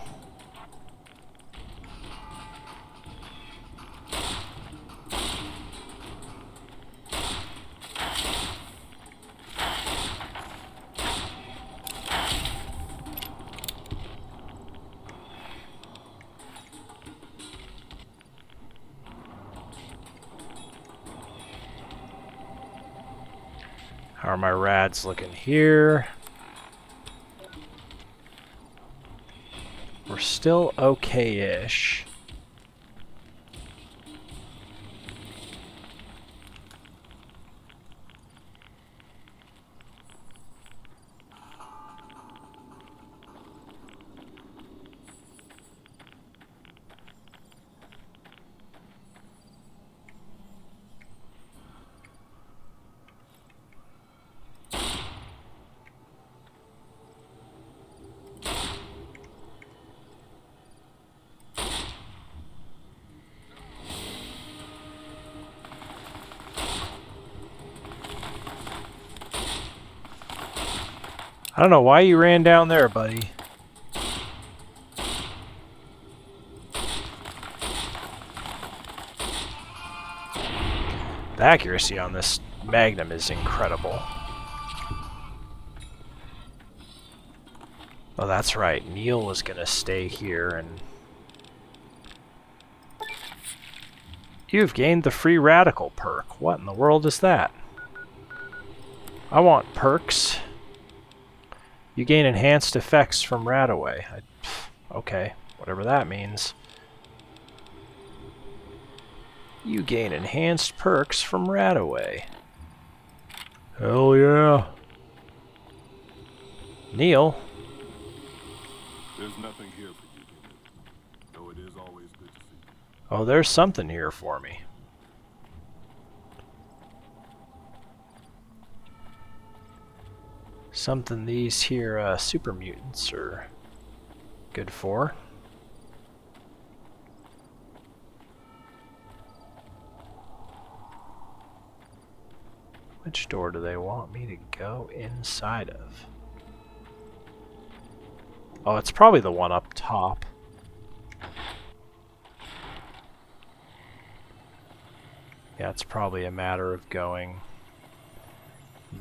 How are my rads looking here? We're still okay-ish. I don't know why you ran down there, buddy. The accuracy on this Magnum is incredible. Oh, that's right. Neil was gonna stay here and... You've gained the free radical perk. What in the world is that? I want perks. You gain enhanced effects from Radaway. Okay, whatever that means. You gain enhanced perks from Radaway. Hell yeah. Neil. There's nothing here for you, though it is always good to see you. Oh, there's something here for me. Something these here super mutants are good for. Which door do they want me to go inside of? Oh, it's probably the one up top. Yeah, it's probably a matter of going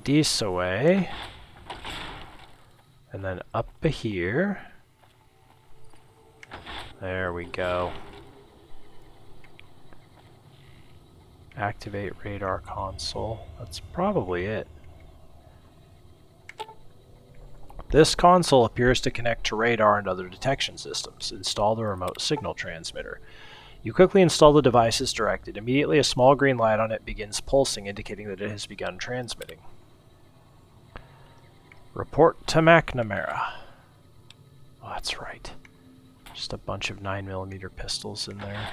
this way. And then up here. There we go. Activate radar console. That's probably it. This console appears to connect to radar and other detection systems. Install the remote signal transmitter. You quickly install the device as directed. Immediately, a small green light on it begins pulsing, indicating that it has begun transmitting. Report to McNamara. Oh, that's right. Just a bunch of 9mm pistols in there.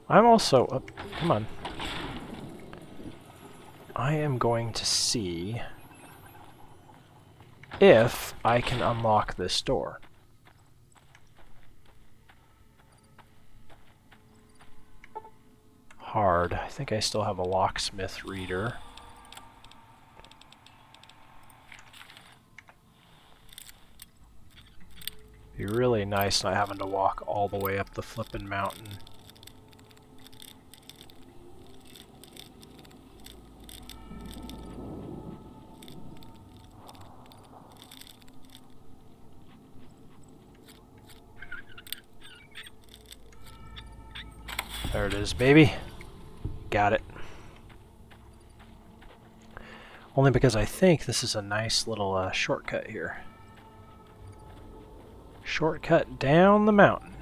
I'm also... Oh, come on. I am going to see if I can unlock this door. Hard. I think I still have a locksmith reader. Be really nice not having to walk all the way up the flippin' mountain. There it is, baby. Got it. Only because I think this is a nice little shortcut here. Shortcut down the mountain.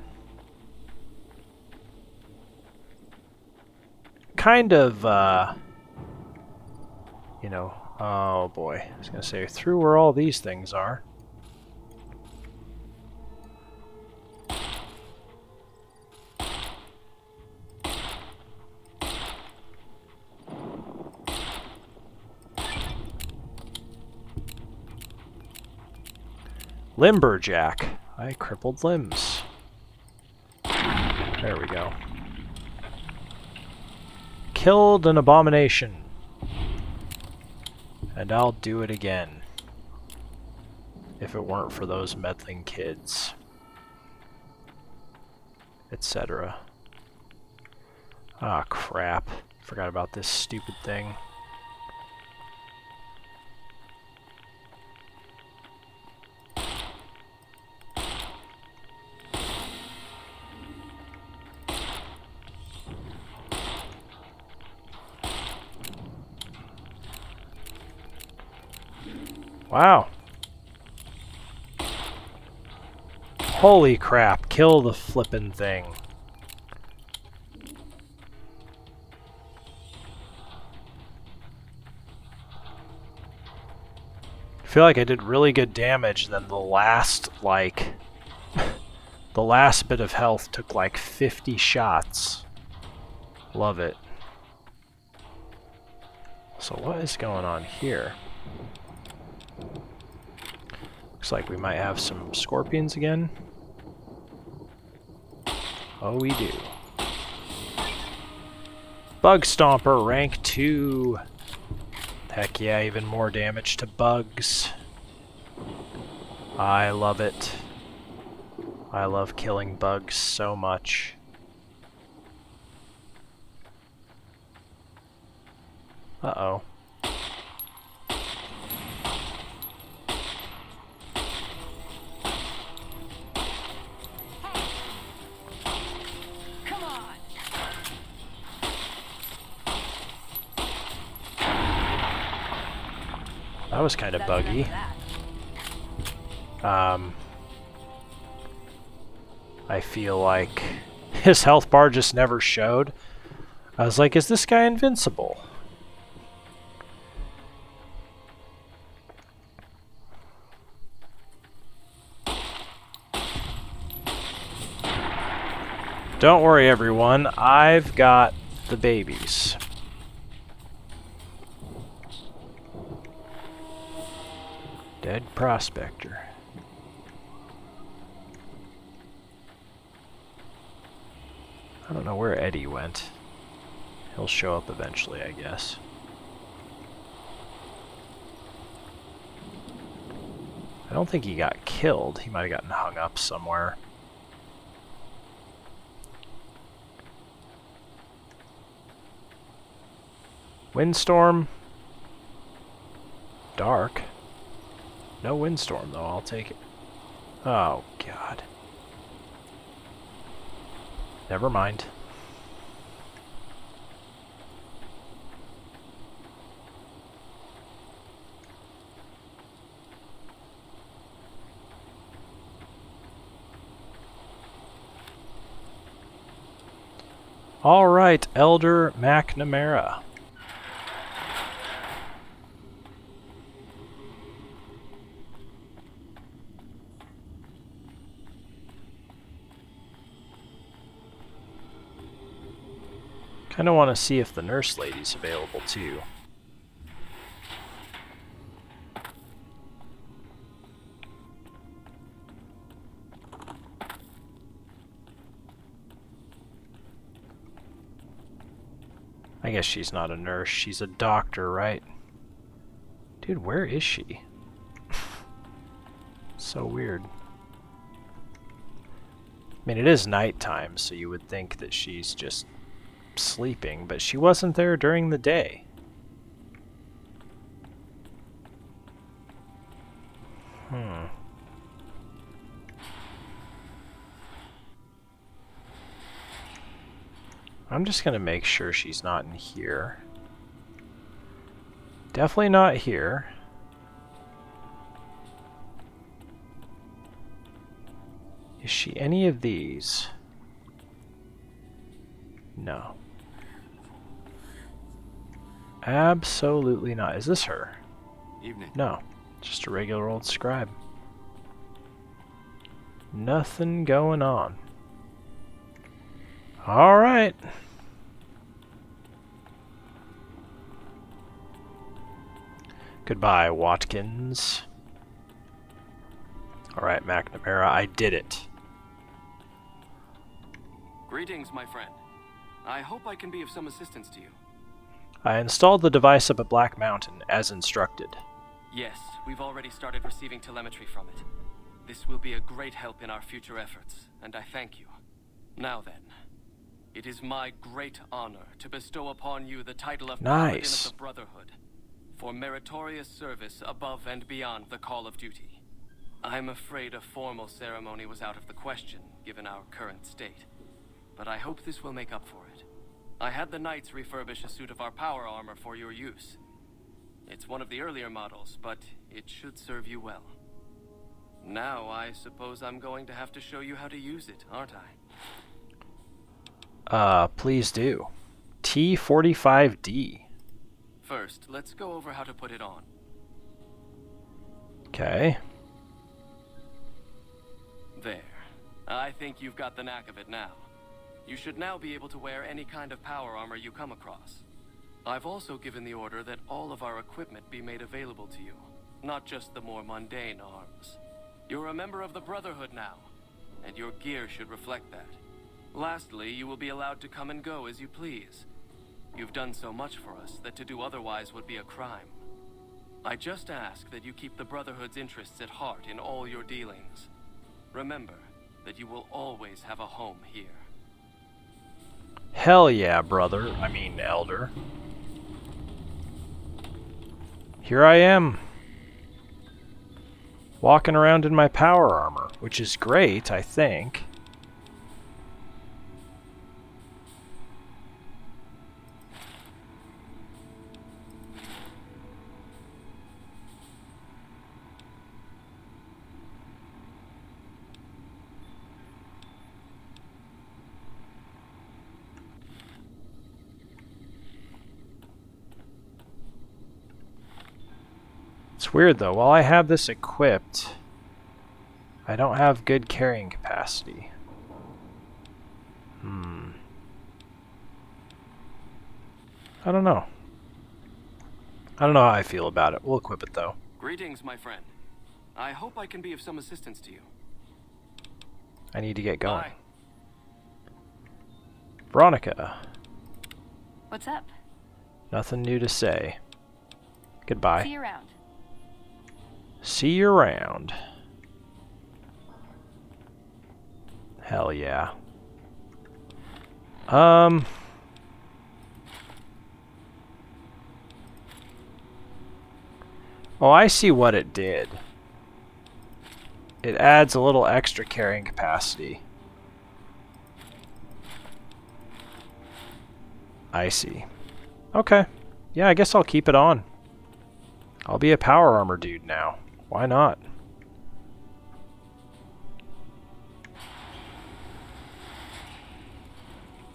Kind of, you know, oh boy. I was going to say, through where all these things are. Limberjack. I crippled limbs. There we go. Killed an abomination. And I'll do it again. If it weren't for those meddling kids. Etc. Ah, crap. Forgot about this stupid thing. Wow. Holy crap, kill the flippin' thing. I feel like I did really good damage, then the last, like... the last bit of health took like 50 shots. Love it. So what is going on here? Looks like we might have some scorpions again. Oh, we do. Bug Stomper, rank 2. Heck yeah, even more damage to bugs. I love it. I love killing bugs so much. Uh-oh. That was kind of buggy. I feel like his health bar just never showed. I was like, is this guy invincible? Don't worry, everyone. I've got the babies. Dead prospector. I don't know where Eddie went. He'll show up eventually, I guess. I don't think he got killed. He might have gotten hung up somewhere. Windstorm. Dark. No windstorm, though. I'll take it. Oh, God. Never mind. All right, Elder McNamara. Kind of want to see if the nurse lady's available too. I guess she's not a nurse, she's a doctor, right? Dude, where is she? So weird. I mean, it is nighttime, so you would think that she's just sleeping, but she wasn't there during the day. I'm just gonna make sure she's not in here. Definitely not here. Is she any of these? No. Absolutely not. Is this her? Evening. No. Just a regular old scribe. Nothing going on. Alright. Goodbye, Watkins. Alright, McNamara, I did it. Greetings, my friend. I hope I can be of some assistance to you. I installed the device up at Black Mountain, as instructed. Yes, we've already started receiving telemetry from it. This will be a great help in our future efforts, and I thank you. Now then, it is my great honor to bestow upon you the title of Paladin of the Brotherhood, for meritorious service above and beyond the call of duty. I'm afraid a formal ceremony was out of the question, given our current state, but I hope this will make up for it. I had the Knights refurbish a suit of our power armor for your use. It's one of the earlier models, but it should serve you well. Now, I suppose I'm going to have to show you how to use it, aren't I? Please do. T45D. First, let's go over how to put it on. Okay. There. I think you've got the knack of it now. You should now be able to wear any kind of power armor you come across. I've also given the order that all of our equipment be made available to you, not just the more mundane arms. You're a member of the Brotherhood now, and your gear should reflect that. Lastly, you will be allowed to come and go as you please. You've done so much for us that to do otherwise would be a crime. I just ask that you keep the Brotherhood's interests at heart in all your dealings. Remember that you will always have a home here. Hell yeah, brother. I mean, elder. Here I am. Walking around in my power armor, which is great, I think. It's weird though, while I have this equipped, I don't have good carrying capacity. I don't know. I don't know how I feel about it. We'll equip it though. Greetings, my friend. I hope I can be of some assistance to you. I need to get going. Bye. Veronica. What's up? Nothing new to say. Goodbye. See you around. See you around. Hell yeah. Oh, I see what it did. It adds a little extra carrying capacity. I see. Okay. Yeah, I guess I'll keep it on. I'll be a power armor dude now. Why not?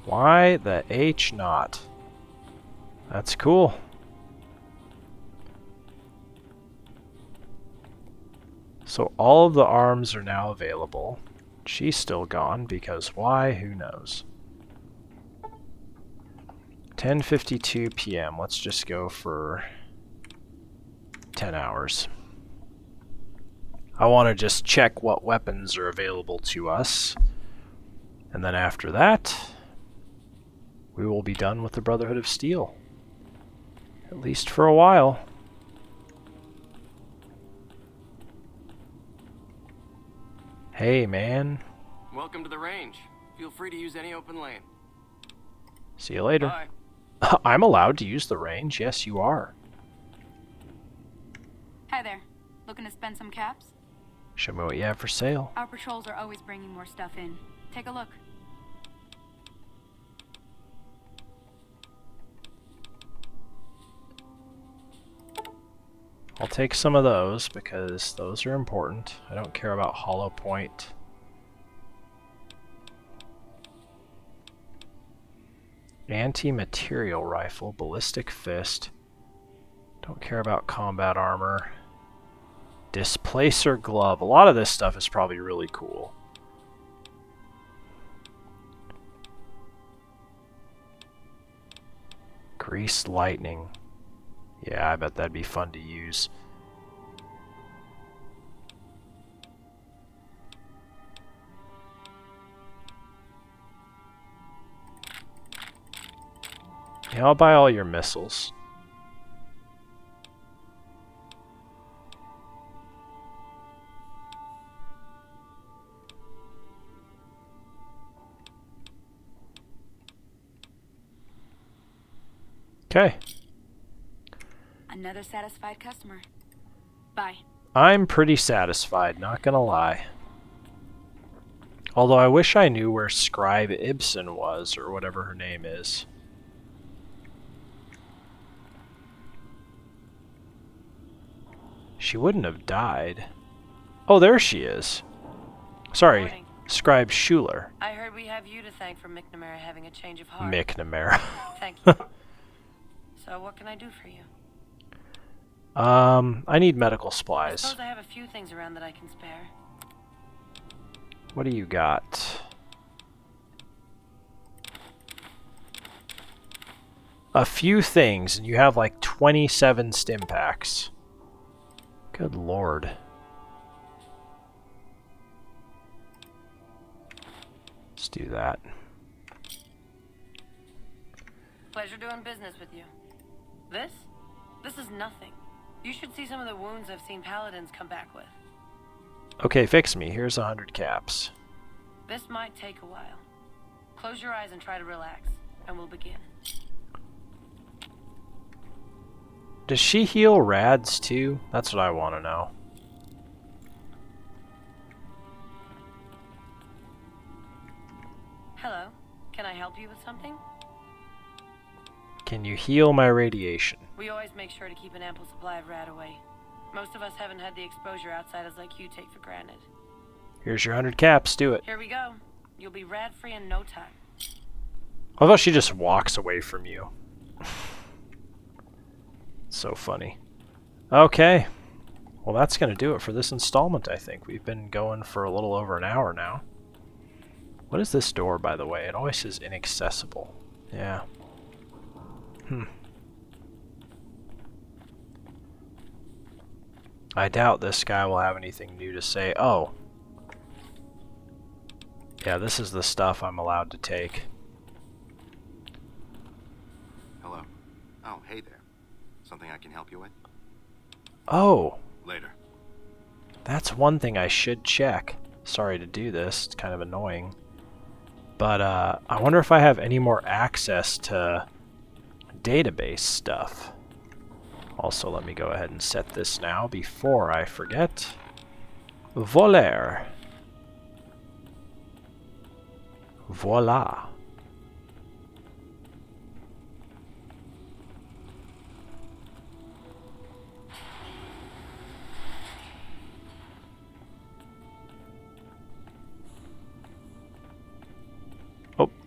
Why the H not? That's cool. So all of the arms are now available. She's still gone because why? Who knows? 10:52 p.m. Let's just go for 10 hours. I want to just check what weapons are available to us. And then after that, we will be done with the Brotherhood of Steel. At least for a while. Hey, man. Welcome to the range. Feel free to use any open lane. See you later. Bye. I'm allowed to use the range. Yes, you are. Hi there. Looking to spend some caps? Show me what you have for sale. Our patrols are always bringing more stuff in. Take a look. I'll take some of those because those are important. I don't care about hollow point. Anti-material rifle, ballistic fist. Don't care about combat armor. Displacer glove. A lot of this stuff is probably really cool. Greased lightning. Yeah, I bet that'd be fun to use. Yeah, I'll buy all your missiles. Okay. Another satisfied customer. Bye. I'm pretty satisfied, not gonna lie. Although I wish I knew where Scribe Ibsen was, or whatever her name is. She wouldn't have died. Oh, there she is. Sorry, Morning. Scribe Schuler. I heard we have you to thank for McNamara having a change of heart. McNamara. Thank you. So what can I do for you? I need medical I supplies. suppose I have a few things around that I can spare. What do you got? A few things, and you have like 27 stim packs. Good lord. Let's do that. Pleasure doing business with you. This? This is nothing. You should see some of the wounds I've seen paladins come back with. Okay, fix me. Here's 100 caps. This might take a while. Close your eyes and try to relax, and we'll begin. Does she heal rads too? That's what I want to know. Hello. Can I help you with something? Can you heal my radiation? We always make sure to keep an ample supply of rad away. Most of us haven't had the exposure outsiders like you take for granted. Here's your 100 caps. Do it. Here we go. You'll be rad-free in no time. Although she just walks away from you. So funny. Okay. Well, that's going to do it for this installment, I think. We've been going for a little over an hour now. What is this door, by the way? It always says inaccessible. Yeah. I doubt this guy will have anything new to say. Oh. Yeah, this is the stuff I'm allowed to take. Hello. Oh, hey there. Something I can help you with? Oh. Later. That's one thing I should check. Sorry to do this. It's kind of annoying. But I wonder if I have any more access to database stuff. Also, let me go ahead and set this now before I forget. Voler. Voila.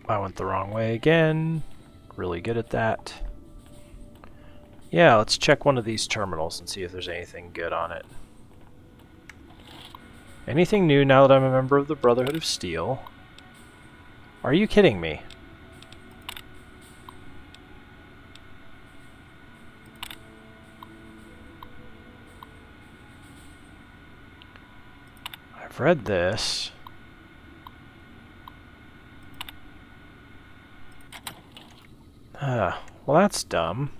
I went the wrong way again. Really good at that. Yeah, let's check one of these terminals and see if there's anything good on it. Anything new now that I'm a member of the Brotherhood of Steel? Are you kidding me? I've read this. Well, that's dumb.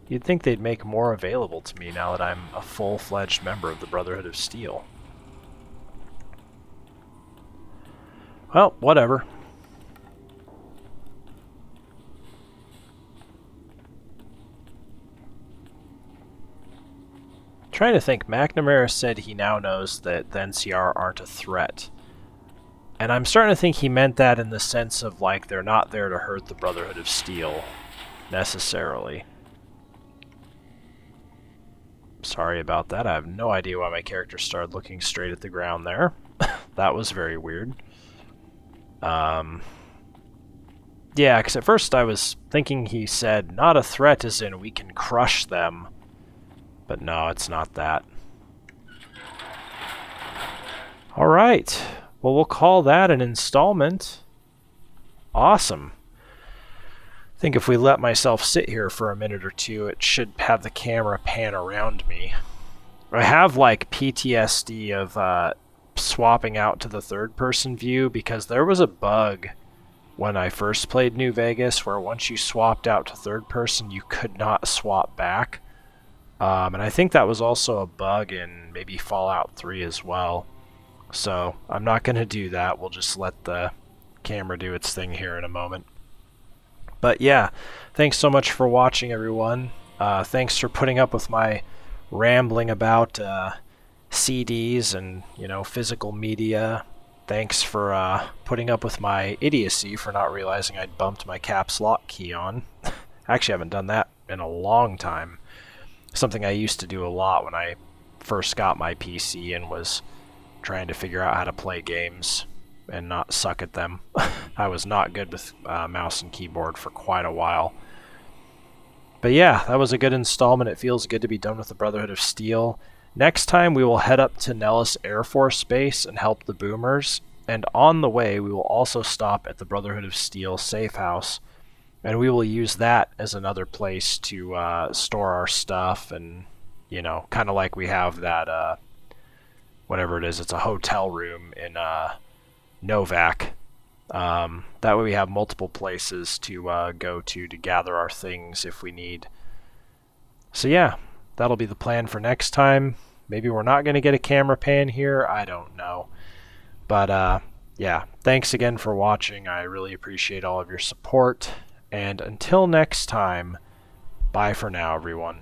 You'd think they'd make more available to me now that I'm a full-fledged member of the Brotherhood of Steel. Well, whatever. Trying to think, McNamara said he now knows that the NCR aren't a threat. And I'm starting to think he meant that in the sense of, like, they're not there to hurt the Brotherhood of Steel, necessarily. Sorry about that. I have no idea why my character started looking straight at the ground there. That was very weird. Yeah, because at first I was thinking he said, not a threat as in we can crush them. But no, it's not that. Alright. Well, we'll call that an installment. Awesome. I think if we let myself sit here for a minute or two, it should have the camera pan around me. I have like PTSD of swapping out to the third-person view because there was a bug when I first played New Vegas where once you swapped out to third-person, you could not swap back. And I think that was also a bug in maybe Fallout 3 as well. So I'm not going to do that. We'll just let the camera do its thing here in a moment. But yeah, thanks so much for watching, everyone. Thanks for putting up with my rambling about CDs and, you know, physical media. Thanks for putting up with my idiocy for not realizing I'd bumped my caps lock key on. Actually, I haven't done that in a long time. Something I used to do a lot when I first got my PC and was trying to figure out how to play games and not suck at them. I was not good with mouse and keyboard for quite a while. But yeah, that was a good installment. It feels good to be done with the Brotherhood of Steel. Next time we will head up to Nellis Air Force Base and help the boomers. And on the way we will also stop at the Brotherhood of Steel safe house. And we will use that as another place to store our stuff and, you know, kind of like we have that, whatever it is, it's a hotel room in Novak. That way we have multiple places to go to gather our things if we need. So yeah, that'll be the plan for next time. Maybe we're not going to get a camera pan here, I don't know. But yeah, thanks again for watching. I really appreciate all of your support. And until next time, bye for now, everyone.